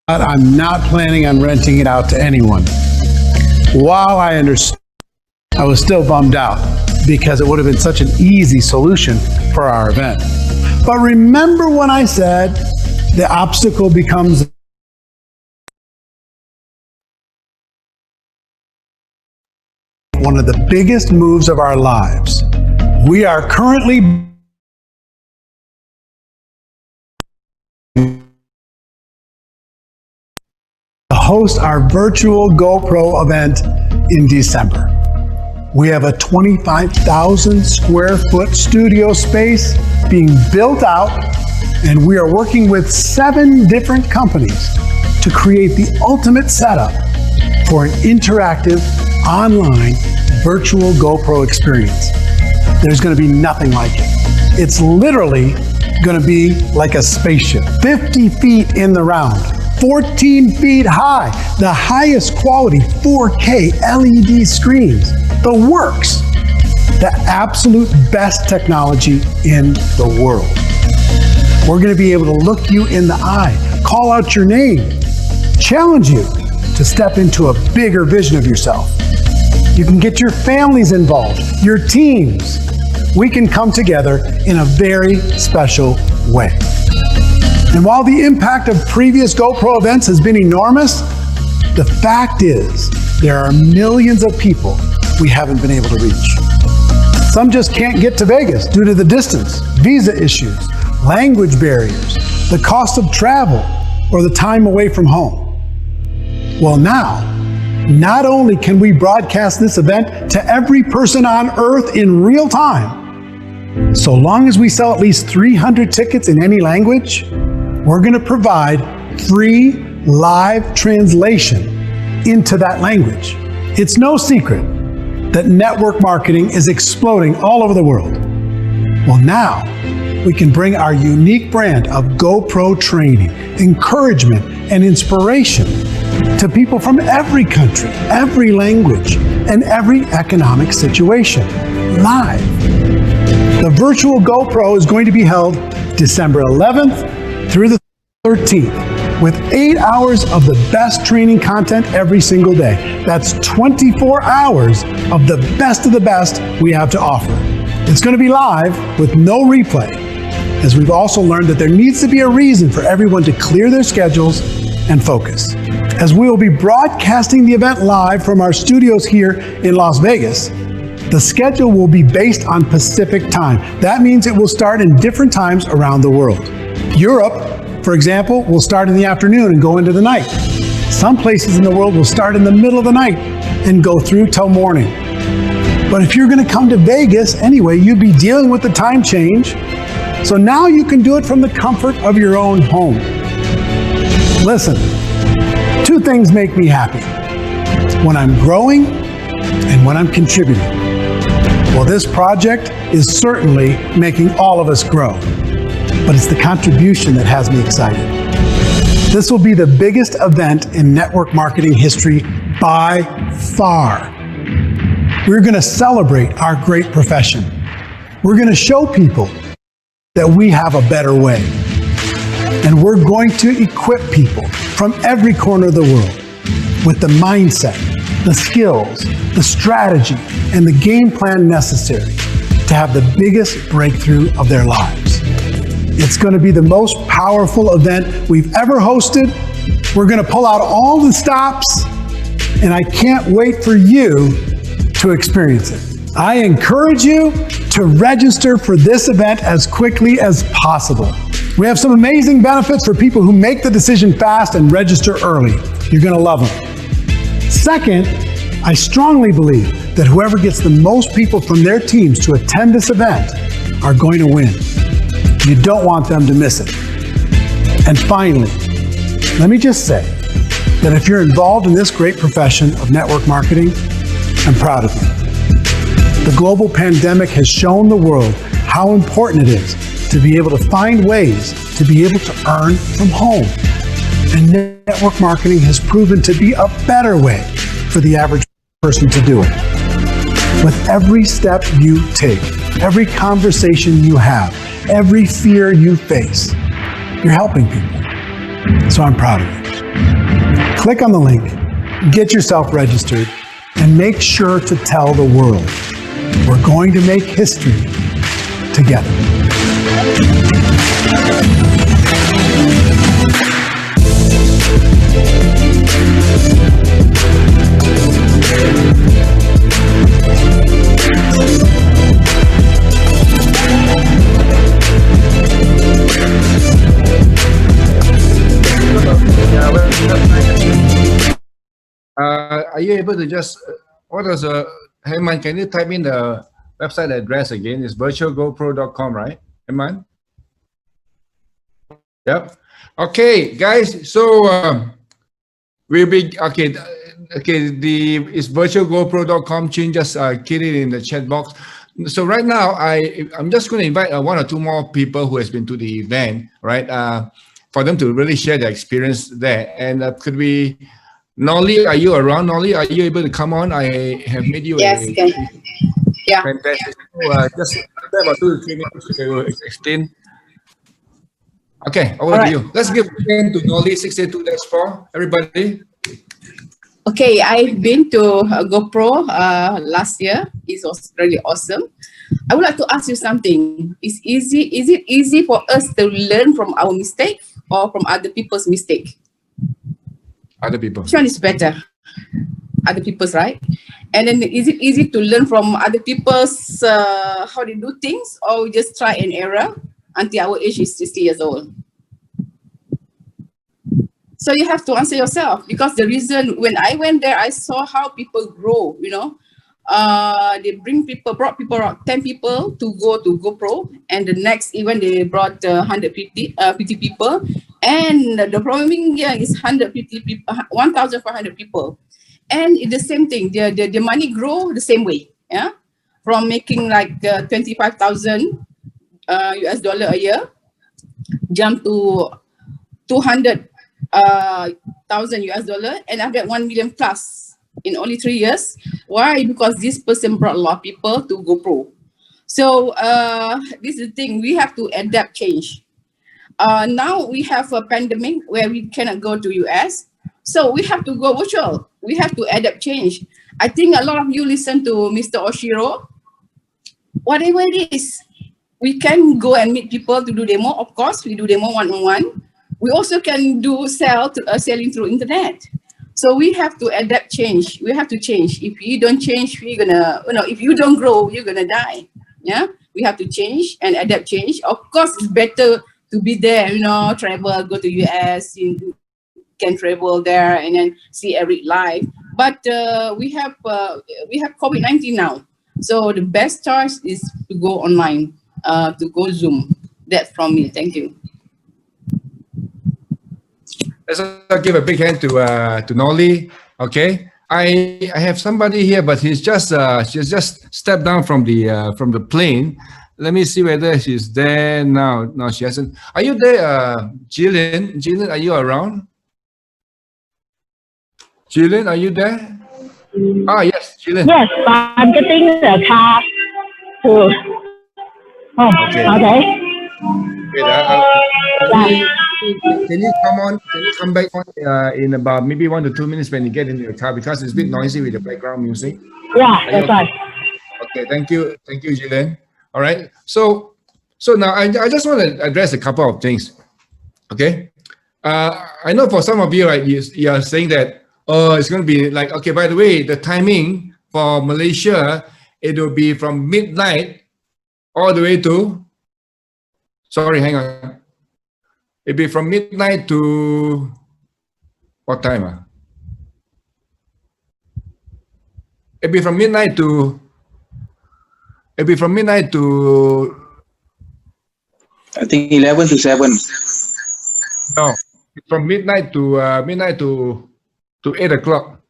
but I'm not planning on renting it out to anyone. While I understood, I was still bummed out because it would have been such an easy solution for our event. But remember when I said the obstacle becomes one of the biggest moves of our lives. We are currently host our virtual GoPro event in December. We have a 25,000 square foot studio space being built out, and we are working with 7 different companies to create the ultimate setup for an interactive online virtual GoPro experience. There's going to be nothing like it. It's literally going to be like a spaceship, 50 feet in the round, 14 feet high, the highest quality 4K LED screens, the works, the absolute best technology in the world. We're going to be able to look you in the eye, call out your name, challenge you to step into a bigger vision of yourself. You can get your families involved, your teams. We can come together in a very special way. And while the impact of previous GoPro events has been enormous, the fact is there are millions of people we haven't been able to reach. Some just can't get to Vegas due to the distance, visa issues, language barriers, the cost of travel, or the time away from home. Well, now Not only can we broadcast this event to every person on Earth in real time, so long as we sell at least 300 tickets in any language, we're going to provide free live translation into that language. It's no secret that network marketing is exploding all over the world. Well, now we can bring our unique brand of GoPro training, encouragement, and inspiration to people from every country, every language, and every economic situation, live. The virtual GoPro is going to be held December 11th through the 13th, with 8 hours of the best training content every single day. That's 24 hours of the best we have to offer. It's going to be live with no replay, as we've also learned that there needs to be a reason for everyone to clear their schedules and focus. As we will be broadcasting the event live from our studios here in Las Vegas, the schedule will be based on Pacific time. That means it will start in different times around the world. Europe, for example, will start in the afternoon and go into the night. Some places in the world will start in the middle of the night and go through till morning. But if you're going to come to Vegas anyway, you'd be dealing with the time change. So now you can do it from the comfort of your own home. Listen, two things make me happy: when I'm growing and when I'm contributing. Well, this project is certainly making all of us grow, but it's the contribution that has me excited. This will be the biggest event in network marketing history by far. We're going to celebrate our great profession. We're going to show people that we have a better way. And we're going to equip people from every corner of the world with the mindset, the skills, the strategy, and the game plan necessary to have the biggest breakthrough of their lives. It's going to be the most powerful event we've ever hosted. We're going to pull out all the stops, and I can't wait for you to experience it. I encourage you to register for this event as quickly as possible. We have some amazing benefits for people who make the decision fast and register early. You're going to love them. Second, I strongly believe that whoever gets the most people from their teams to attend this event are going to win. You don't want them to miss it. And finally, let me just say that if you're involved in this great profession of network marketing, I'm proud of you. The global pandemic has shown the world how important it is to be able to find ways to be able to earn from home. And network marketing has proven to be a better way for the average person to do it. With every step you take, every conversation you have, every fear you face, you're helping people. So I'm proud of you. Click on the link, get yourself registered, and make sure to tell the world. We're going to make history together. Are you able to just, what is Heyman, can you type in the website address again? It's virtualgopro.com, right, Heyman? Yep. Okay, guys, so we'll be, okay, it's virtualgopro.com. Chin just key it in the chat box. So right now, I'm just going to invite one or two more people who has been to the event, right, for them to really share their experience there. And could we, Nolly, are you around? Nolly, are you able to come on? I have made you Yes, yeah. fantastic. Just about 2 to 3 minutes to explain. Okay, over to you. Let's give a hand to Nolly 682-4. Everybody. Okay, I've been to GoPro last year. It was really awesome. I would like to ask you something. Is it easy for us to learn from our mistake or from other people's mistake? Other people. Which one is better? Other people's, right? And then is it easy to learn from other people's how they do things, or we just try and error until our age is 60 years old? So you have to answer yourself, because the reason when I went there, I saw how people grow, they brought people around 10 people to go to GoPro, and the next event they brought 50 people, and the following year is 150 people, 1,500 people, and it's the same thing. The money grow the same way, from making like 25,000 US dollar a year, jump to 200,000 US dollar, and I've got 1 million plus in only 3 years. Why? Because this person brought a lot of people to GoPro. So this is the thing, we have to adapt, change. Now we have a pandemic where we cannot go to US. So we have to go virtual. We have to adapt, change. I think a lot of you listen to Mr. Oshiro. Whatever it is, we can go and meet people to do demo. Of course, we do demo one-on-one. We also can do selling through internet. So we have to adapt, change. We have to change. If you don't change, we're gonna, if you don't grow, you're gonna die. Yeah, we have to change and adapt, change. Of course, it's better to be there, travel, go to US, you can travel there and then see every live. But we have COVID-19 now. So the best choice is to go online, to go Zoom. That's from me. Thank you. Let's give a big hand to Nolly. Okay, I have somebody here, but she's just stepped down from the plane. Let me see whether she's there now. No, she hasn't. Are you there, Jillian? Jillian, are you around? Jillian, are you there? Ah, yes, Jillian. Yes, I'm getting the car to. Oh, Okay. okay. Can you come on? Can you come back on in about maybe 1 to 2 minutes when you get into your car, because it's a bit noisy with the background music. Yeah, that's right. Okay, thank you, Jillian. All right, so now I just want to address a couple of things. Okay, I know for some of you, right, you are saying that, oh, it's going to be like, okay, by the way, the timing for Malaysia, it will be from midnight all the way to, sorry, hang on. It'll be from midnight to what time? It'll be from midnight to I think 11 to 7. no, from midnight to 8 o'clock.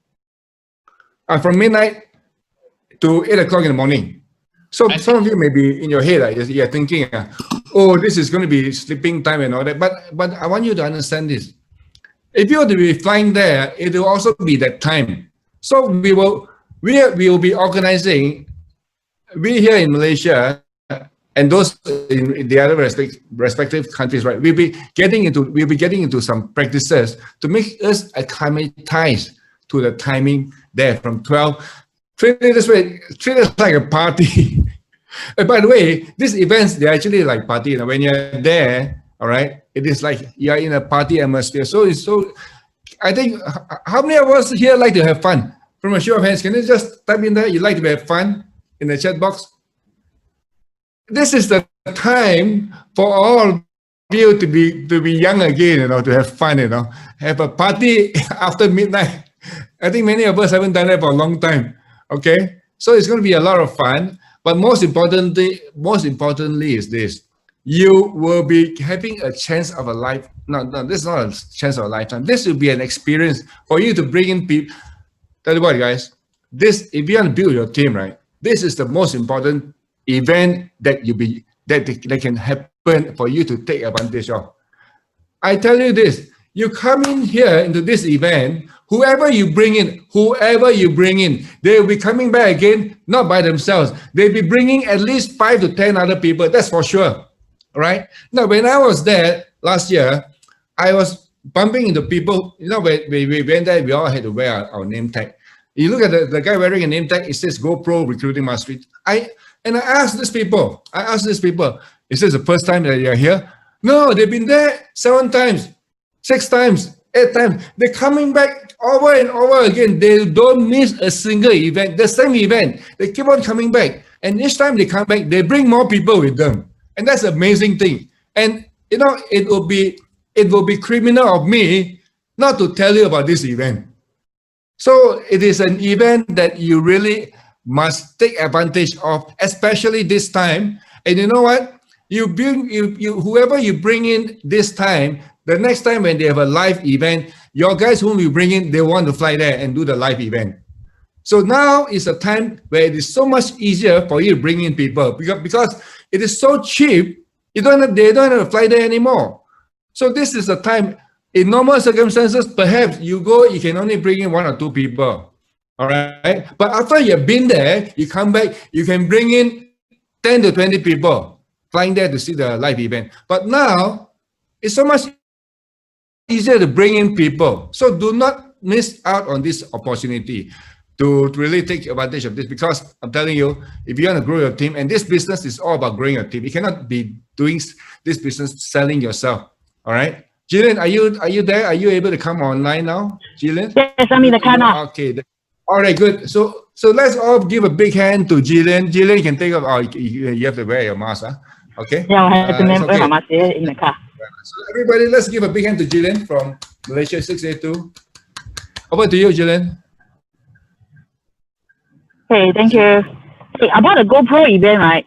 From midnight to 8 o'clock in the morning. So some of you may be in your head, you're thinking, oh, this is going to be sleeping time and all that. But I want you to understand this. If you are to be flying there, it will also be that time. So we will be organizing. We here in Malaysia and those in the other respective countries, right? We'll be getting into some practices to make us acclimatize to the timing there from 12. Treat it this way. Treat it like a party. And by the way, these events, they're actually like party. When you're there, all right, it is like you're in a party atmosphere. So I think, how many of us here like to have fun? From a show of hands, can you just type in there, you like to have fun in the chat box? This is the time for all of you to be young again, to have fun, have a party after midnight. I think many of us haven't done that for a long time. Okay, so it's going to be a lot of fun, but most importantly is this: you will be having a chance of a life. No, this is not a chance of a lifetime. This will be an experience for you to bring in people. Tell you what, guys, if you want to build your team, right, this is the most important event that can happen for you to take advantage of. I tell you this: you come in here into this event. Whoever you bring in, they will be coming back again, not by themselves. They'll be bringing at least 5 to 10 other people, that's for sure, all right? Now, when I was there last year, I was bumping into people, when we went there, we all had to wear our name tag. You look at the guy wearing a name tag, it says GoPro Recruiting Mastery. I asked these people, is this the first time that you're here? No, they've been there 7 times, 6 times, 8 times. They're coming back over and over again. They don't miss a single event, the same event. They keep on coming back. And each time they come back, they bring more people with them. And that's an amazing thing. And it will be criminal of me not to tell you about this event. So it is an event that you really must take advantage of, especially this time. And you know what? Whoever you bring in this time, the next time when they have a live event, your guys whom you bring in, they want to fly there and do the live event. So now is a time where it is so much easier for you to bring in people because it is so cheap. They don't have to fly there anymore. So this is a time. In normal circumstances, perhaps you can only bring in 1 or 2 people. All right. But after you've been there, you come back, you can bring in 10 to 20 people flying there to see the live event. But now it's so much easier to bring in people. So do not miss out on this opportunity to really take advantage of this, because I'm telling you, if you want to grow your team, and this business is all about growing your team, you cannot be doing this business selling yourself. All right. Jillian, are you there? Are you able to come online now, Jillian? Yes, I'm in the car now. Okay. All right, good. So let's all give a big hand to Jillian. Jillian, you can take off. Oh, you have to wear your mask, huh? Okay. Yeah, I have to wear okay. my mask here in the car. So everybody, let's give a big hand to Jillian from Malaysia 682. Over to you, Jillian. Okay, thank you. Hey, about the GoPro event, right?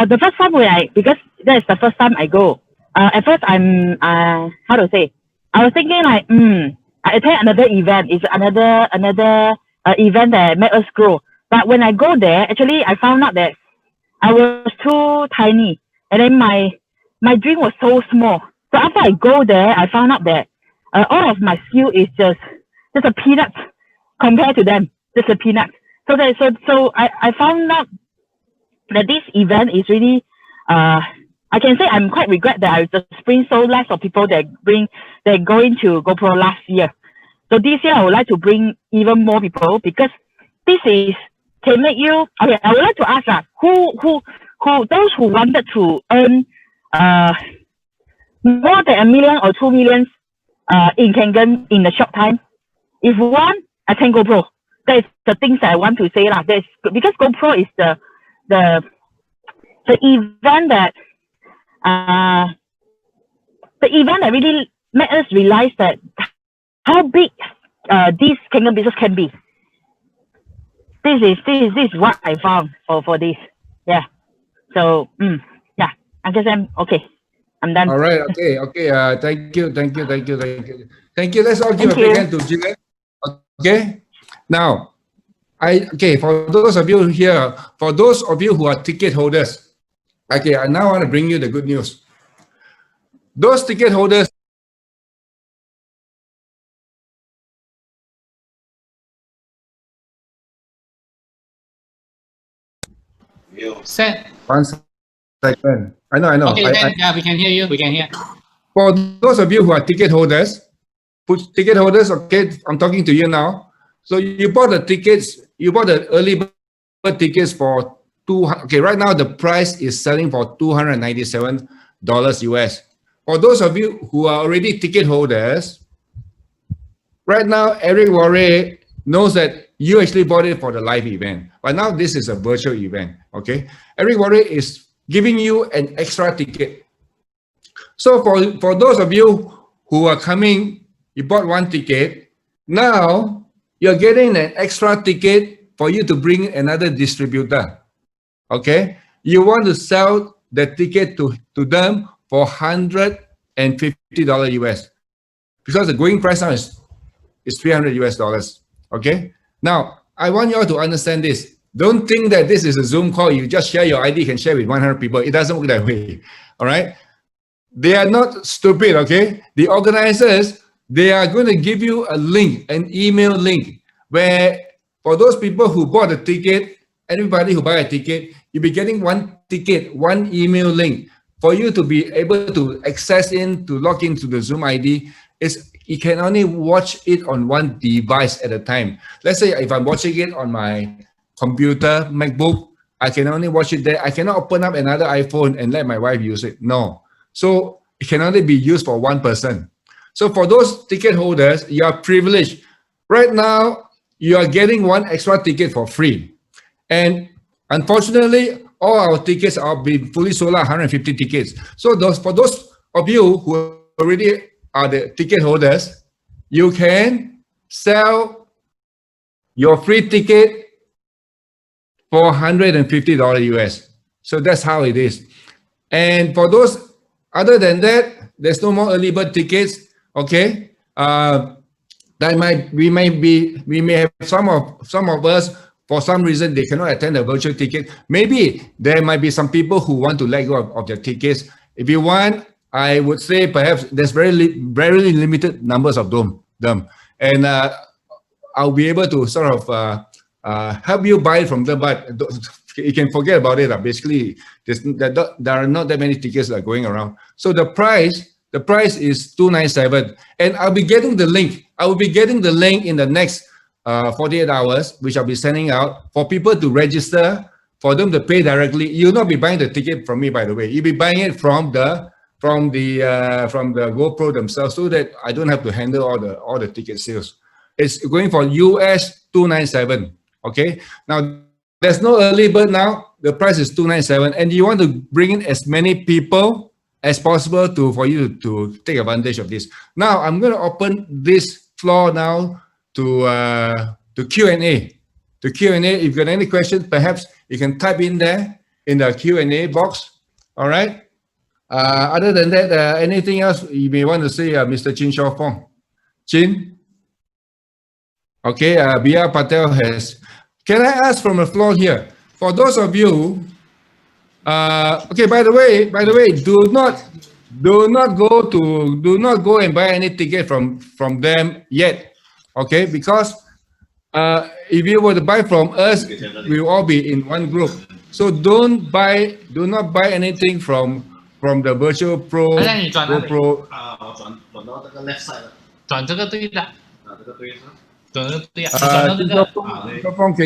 The first time because that's the first time I go. At first I'm how to say? I was thinking like, I attend another event. It's another event that made us grow. But when I go there, actually I found out that I was too tiny, and then my dream was so small. So after I go there, I found out that all of my skill is just a peanut compared to them. Just a peanut. So I found out that this event is really I can say I'm quite regret that I just bring so less of people that going to GoPro last year. So this year I would like to bring even more people, because this can make you. Okay, I would like to ask who those who wanted to earn more than 1 million or 2 million in Kangen in a short time. If one, attend GoPro. That's the things that I want to say lah. Because GoPro is the event that really made us realize that how big this Kangen business can be. This is what I found for this. Yeah. So yeah, I guess I'm okay. I'm done. All right. Okay. Thank you. Let's all give a big hand to Jillian. Okay. Now, for those of you here, for those of you who are ticket holders, okay, I now want to bring you the good news. Those ticket holders, Set. 1 second. I know. Okay, yeah, we can hear you. We can hear. For those of you who are ticket holders, okay, I'm talking to you now. So you bought the tickets, you bought the early bird tickets for right now the price is selling for $297 US. For those of you who are already ticket holders, right now Eric Warre knows that you actually bought it for the live event, but now this is a virtual event. Okay, Eric Warre is giving you an extra ticket. So for those of you who are coming, you bought 1 ticket, now you're getting an extra ticket for you to bring another distributor. Okay, you want to sell the ticket to them for $150 US, because the going price now is $300 US. Okay, now I want you all to understand this. Don't think that this is a Zoom call. You just share your ID, you can share with 100 people. It doesn't work that way. All right, they are not stupid. Okay, the organizers, they are going to give you a link, an email link, where for those people who bought a ticket, everybody who buy a ticket, you'll be getting 1 ticket, 1 email link for you to be able to access to log into the Zoom ID. You can only watch it on 1 device at a time. Let's say if I'm watching it on my computer, MacBook, I can only watch it there. I cannot open up another iPhone and let my wife use it. No. So it can only be used for 1 person. So for those ticket holders, you are privileged. Right now, you are getting 1 extra ticket for free. And unfortunately, all our tickets are being fully sold out, 150 tickets. So for those of you who already are the ticket holders, you can sell your free ticket for $150 US. So that's how it is. And for those, other than that, there's no more early bird tickets. Okay. We may have some of us, for some reason, they cannot attend the virtual ticket. Maybe there might be some people who want to let go of their tickets. If you want, I would say perhaps there's very limited numbers of them. And I'll be able to sort of help you buy it from them, but you can forget about it. Basically, there are not that many tickets that are going around. So the price is $297, and I'll be getting the link. I will be getting the link in the next 48 hours, which I'll be sending out for people to register, for them to pay directly. You'll not be buying the ticket from me, by the way. You'll be buying it from the GoPro themselves, so that I don't have to handle all the ticket sales. It's going for US $297. Okay. Now there's no early bird now. The price is $297, and you want to bring in as many people as possible for you to take advantage of this. Now I'm going to open this floor now to Q&A. To Q&A, if you've got any questions, perhaps you can type in there in the Q&A box. All right. Other than that, anything else you may want to say, Mr. Chin Shaw Fong? Chin? Okay, B.R. Patel has. Can I ask from the floor here, for those of you, okay, by the way, do not go and buy any ticket from them yet, okay? Because if you were to buy from us, we'll all be in one group. So do not buy anything from the Virtual Pro. GoPro. 转这个对的，这个对。 Can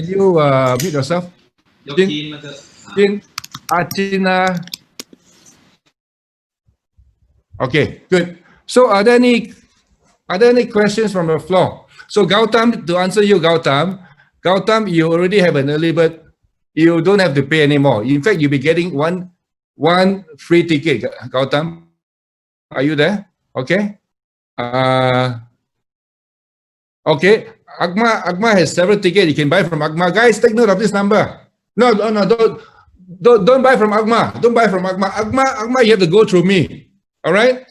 you mute yourself? Jin, okay, good. So are there any questions from the floor? So Gautam, to answer you, Gautam, you already have an early bird. You don't have to pay anymore. In fact, you'll be getting one free ticket. Gautam, are you there? Okay. Okay, Agma has several tickets. You can buy from Agma. Guys, take note of this number. No, don't buy from Agma. Don't buy from Agma. Agma, you have to go through me. All right.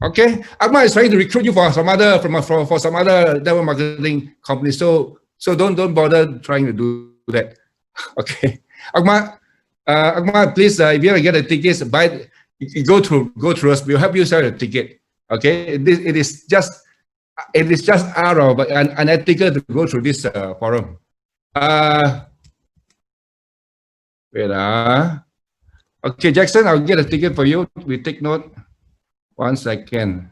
Okay. Agma is trying to recruit you for some other network marketing company. So don't bother trying to do that. Okay. Agma, please, if you ever get a ticket, go through us. We'll help you sell a ticket. Okay. It is just out of unethical to go through this forum. Okay, Jackson, I'll get a ticket for you. We take note. 1 second.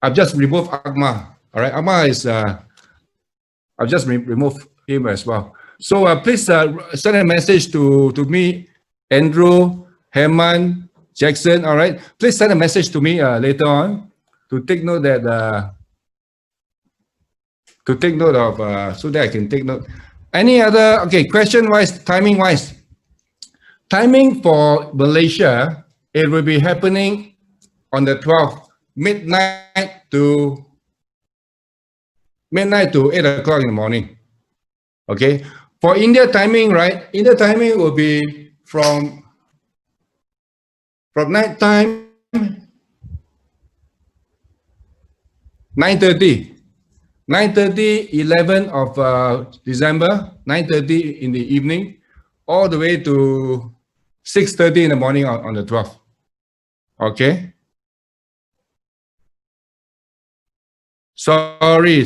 I've just removed Agma. All right, Agma is. I've just removed him as well. So please send a message to me, Andrew, Herman, Jackson. All right, please send a message to me later on to take note that so that I can take note. Any other question wise, timing wise? Timing for Malaysia, it will be happening on the 12th, midnight to 8 o'clock in the morning. Okay. For India timing, right? India timing will be from night time 9:30, 11 of December, 9:30 in the evening, all the way to 6:30 in the morning on the 12th. Okay. Sorry.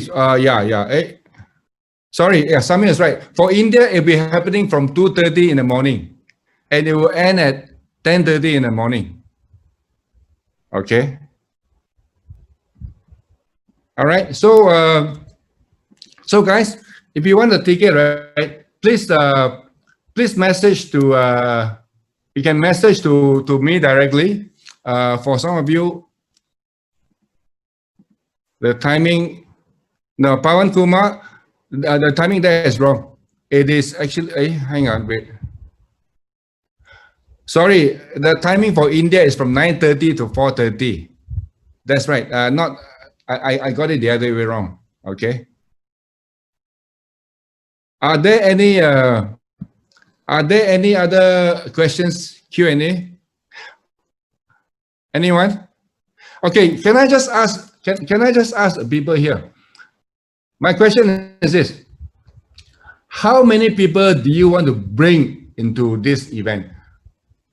Sorry. Yeah, Samir is right. For India, it will be happening from 2:30 in the morning, and it will end at 10:30 in the morning. Okay. All right. So guys, if you want a ticket, right, please message to you can message to me directly. For some of you, the timing, no, Pawan Kumar, the timing there is wrong. It is actually, hang on, wait. Sorry, the timing for India is from 9:30 to 4:30. That's right. Not, I got it the other way wrong. Okay. Are there any other questions, Q&A? Anyone? Okay, can I just ask, can I just ask people here? My question is this: how many people do you want to bring into this event?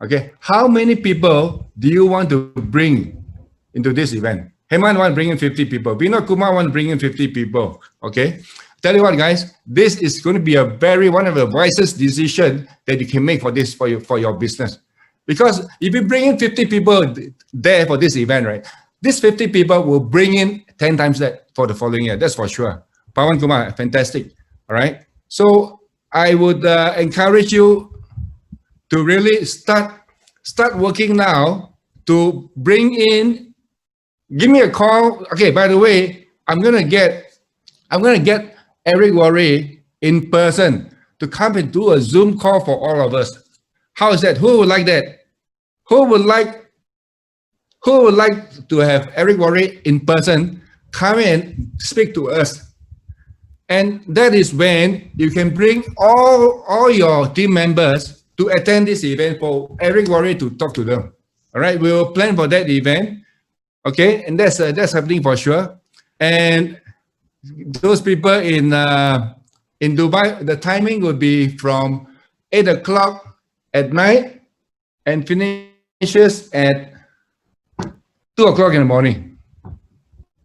Okay, how many people do you want to bring into this event? Hemant want to bring in 50 people. Vinod Kumar want to bring in 50 people. Okay, tell you what, guys, this is going to be one of the wisest decision that you can make for this, for your business. Because if you bring in 50 people there for this event, right, these 50 people will bring in 10 times that for the following year. That's for sure. Pawan Kumar, fantastic. All right. So I would encourage you to really start working now to bring in. Give me a call. Okay. By the way, I'm gonna get Eric Worre in person to come and do a Zoom call for all of us. How is that? Who would like that? Who would like to have Eric Worre in person come and speak to us? And that is when you can bring all your team members to attend this event for Eric Worre to talk to them. All right, we will plan for that event. Okay, and that's happening for sure. And those people in Dubai, the timing would be from 8 o'clock at night and finishes at 2 o'clock in the morning.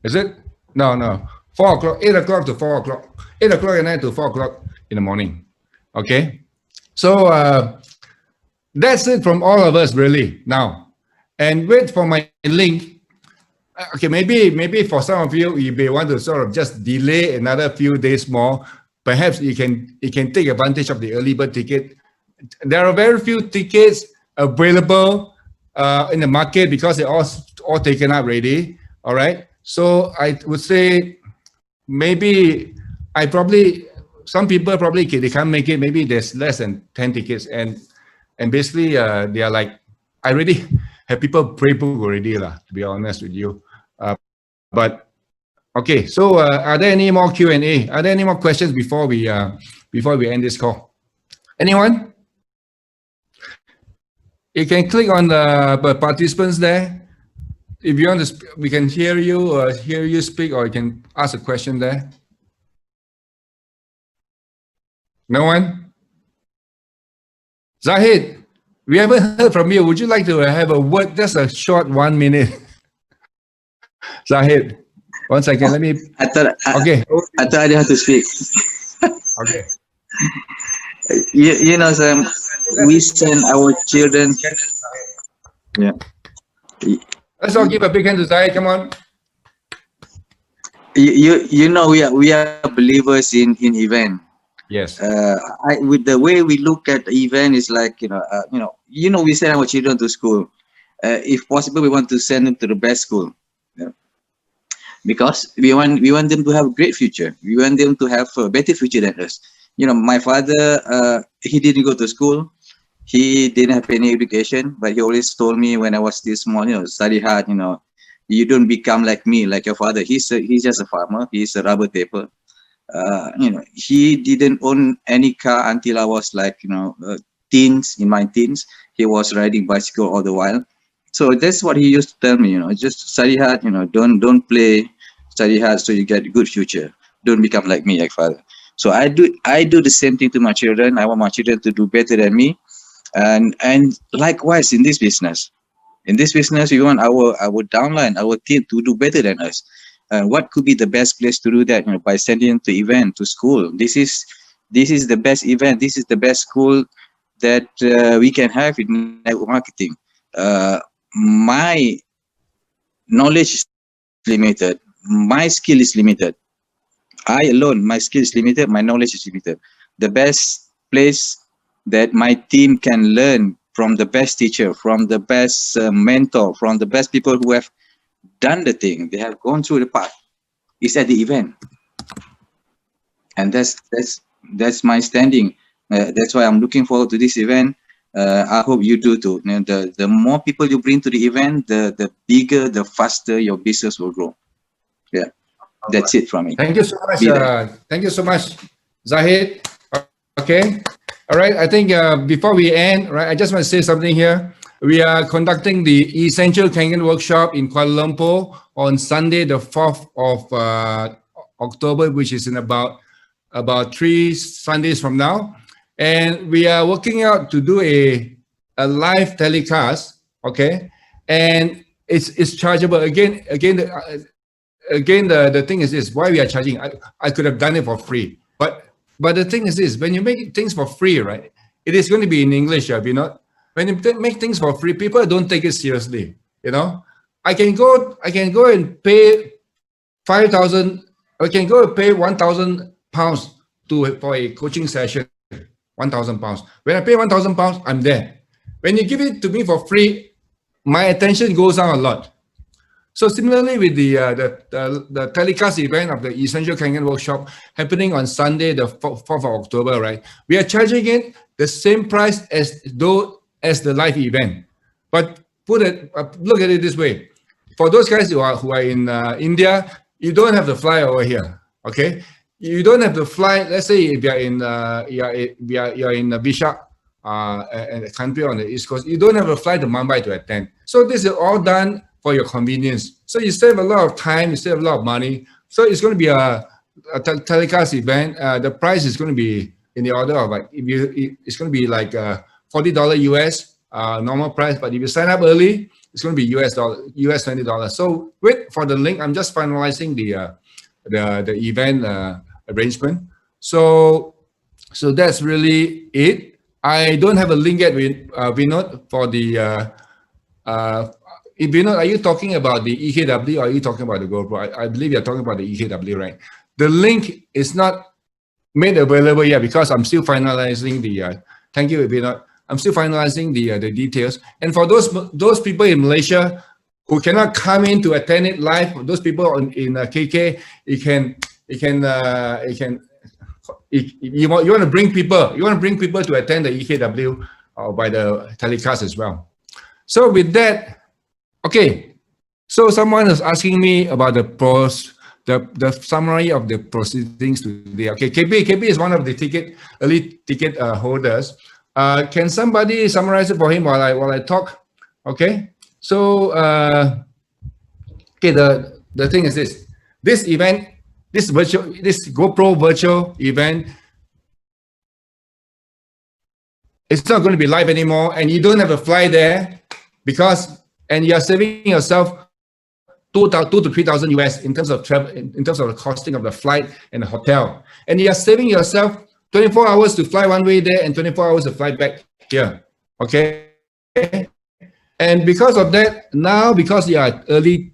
Is it? No. 4 o'clock, 8 o'clock to 4 o'clock. 8 o'clock at night to 4 o'clock in the morning. Okay? So that's it from all of us really now. And wait for my link. Okay, maybe for some of you, you may want to sort of just delay another few days more. Perhaps you can take advantage of the early bird ticket. There are very few tickets available in the market because they're all taken up already. All right. So I would say maybe some people probably they can't make it. Maybe there's less than 10 tickets, and basically they are like, I already have people pre-book already lah, to be honest with you. But okay, so are there any more Q&A? Are there any more questions before we end this call? Anyone? You can click on the participants there. If you want to, we can hear you speak, or you can ask a question there. No one? Zahid, we haven't heard from you. Would you like to have a word, just a short 1 minute? Zahid, 1 second. Let me. I thought I didn't have to speak. Okay. You know, Sam, we send our children. Yeah. Let's all give a big hand to Zahid. Come on. You know, we are believers in event. Yes. With the way we look at the event is like, we send our children to school. If possible, we want to send them to the best school. Yeah. Because we want them to have a great future. We want them to have a better future than us. You know, my father, he didn't go to school. He didn't have any education, but he always told me when I was still small, study hard, you don't become like me, like your father. He's just a farmer. He's a rubber taper. He didn't own any car until I was like, in my teens. He was riding bicycle all the while. So that's what he used to tell me, just study hard, don't play, study hard so you get a good future. Don't become like me, like father. So I do the same thing to my children. I want my children to do better than me. And likewise in this business. In this business, we want our downline, our team to do better than us. What could be the best place to do that? By sending them to event, to school. This is the best event. This is the best school that we can have in network marketing. My knowledge is limited. My skill is limited. My skill is limited. My knowledge is limited. The best place that my team can learn from the best teacher, from the best mentor, from the best people who have done the thing, they have gone through the path, is at the event. And that's my standing. That's why I'm looking forward to this event. I hope you do too. You know, the more people you bring to the event, the bigger, the faster your business will grow. Yeah, that's it from me. Thank you so much. Be there. Thank you so much, Zahid. Okay. All right. I think before we end, right, I just want to say something here. We are conducting the Essential Kangen workshop in Kuala Lumpur on Sunday, the 4th of October, which is in about 3 Sundays from now. And we are working out to do a live telecast, okay? And it's chargeable. Again, the thing is this: why we are charging? I could have done it for free, but the thing is this: when you make things for free, right? It is going to be in English, you know. When you make things for free, people don't take it seriously. You know, I can go and pay 5,000. I can go and pay £1,000 for a coaching session. £1,000. When I pay £1,000, I'm there. When you give it to me for free, my attention goes down a lot. So similarly with the telecast event of the Essential Kangen workshop happening on Sunday, the 4th of October, right? We are charging it the same price as the live event. But look at it this way: for those guys who are in India, you don't have to fly over here. Okay, you don't have to fly. Let's say if you're in Bishak, a country on the East Coast, you don't have to fly to Mumbai to attend. So this is all done for your convenience. So you save a lot of time, you save a lot of money. So it's going to be a telecast event. The price is going to be in the order of it's going to be like $40 US normal price. But if you sign up early, it's going to be US $20. So wait for the link. I'm just finalizing the event arrangement. So that's really it. I don't have a link yet with Vinod for the. Vinod, are you talking about the EKW or are you talking about the GoPro? I believe you're talking about the EKW, right? The link is not made available yet because I'm still finalizing the. Thank you, Vinod. I'm still finalizing the details. And for those people in Malaysia who cannot come in to attend it live, those people in KK, you want to bring people. You want to bring people to attend the EKW by the telecast as well. So with that. Okay, so someone is asking me about the summary of the proceedings today. Okay, KP is one of the early ticket holders. Can somebody summarize it for him while I talk? Okay, so okay, the thing is this event, this GoPro virtual event, it's not going to be live anymore, and you don't have to fly there and you're saving yourself $2,000 to $3,000 US in terms of travel, in terms of the costing of the flight and the hotel. And you're saving yourself 24 hours to fly one way there and 24 hours to fly back here. Okay. And because of that, now because you are an early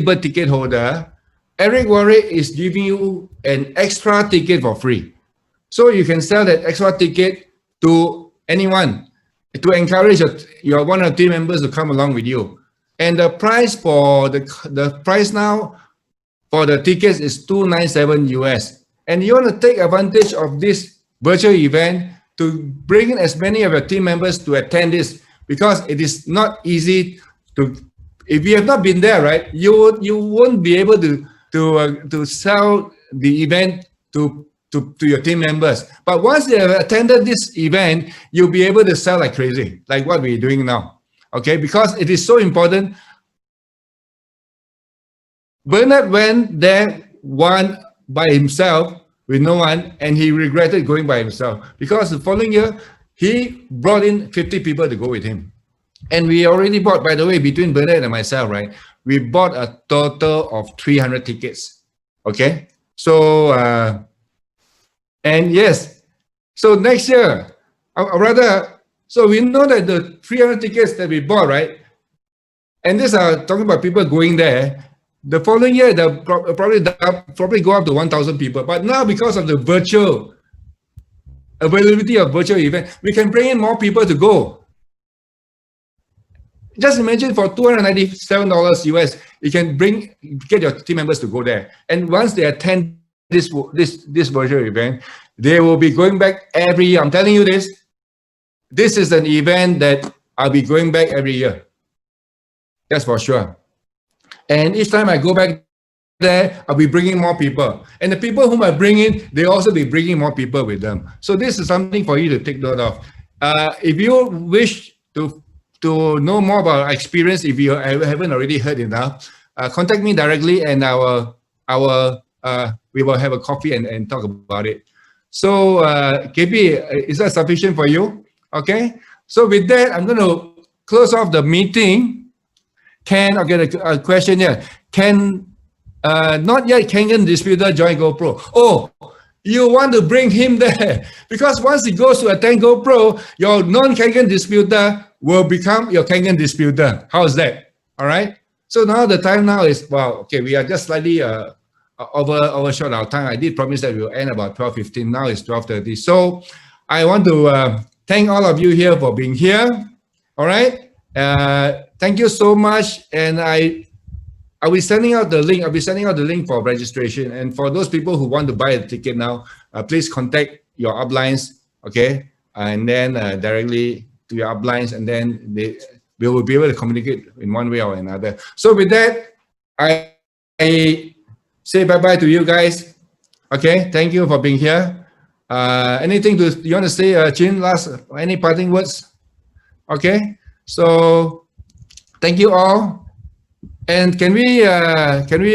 bird ticket holder, Eric Warwick is giving you an extra ticket for free. So you can sell that extra ticket to anyone, to encourage your one or two members to come along with you. And the price for the price now for the tickets is $297 US. And you want to take advantage of this virtual event to bring in as many of your team members to attend this, because it is not easy to, if you have not been there, right, you won't be able to sell the event to your team members. But once they have attended this event, you'll be able to sell like crazy, like what we're doing now. Okay, because it is so important. Bernard went there one by himself with no one, and he regretted going by himself because the following year he brought in 50 people to go with him. And we already bought, by the way, between Bernard and myself, right, we bought a total of 300 tickets. Okay, so and yes, so next year, so we know that the 300 tickets that we bought, right, and these are talking about people going there, the following year they'll probably go up to 1,000 people. But now, because of the virtual availability of virtual event, we can bring in more people to go. Just imagine for $297 US, you can get your team members to go there. And once they attend this virtual event, they will be going back every year. I'm telling you this. this is an event that I'll be going back every year. That's for sure. And each time I go back there, I'll be bringing more people. And the people whom I bring in, they also be bringing more people with them. So this is something for you to take note of. If you wish to know more about our experience, if you haven't already heard enough, contact me directly, and we will have a coffee and talk about it. So KP, is that sufficient for you? Okay. So with that, I'm going to close off the meeting. I'll get a question here. Can not yet Kangen distributor join GoPro? Oh, you want to bring him there, because once he goes to attend GoPro, your non-Kangen distributor will become your Kangen distributor. How's that? All right. So now the time now is, well, okay, we are just slightly overshot our time. I did promise that we'll end about 12:15. Now it's 12:30. So I want to thank all of you here for being here. All right. Thank you so much. And I'll be sending out the link. I'll be sending out the link for registration. And for those people who want to buy a ticket now, please contact your uplines, okay? And then directly to your uplines, and then we will be able to communicate in one way or another. So with that, I say bye-bye to you guys. Okay, thank you for being here. Anything you want to say, Chin, any parting words? Okay, so thank you all. And can we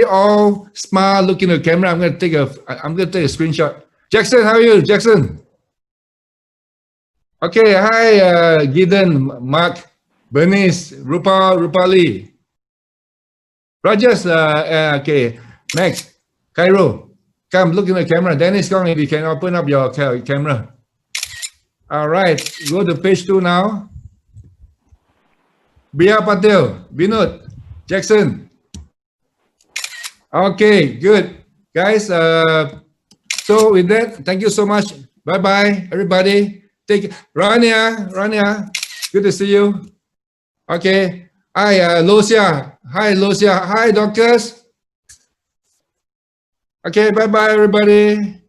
all smile, look into the camera? I'm gonna take a screenshot. Jackson, how are you, Jackson? Okay, hi, Gideon, Mark, Bernice, Rupali, Rajesh, okay, Max, Cairo, come look in the camera. Dennis Kong, if you can open up your camera. All right, go to page 2 now. Bia Patel, Binod, Jackson. Okay, good. Guys, so with that, thank you so much. Bye-bye, everybody. Take Rania, good to see you. Okay. Hi, Lucia. Hi, Lucia. Hi, doctors. Okay, bye-bye, everybody.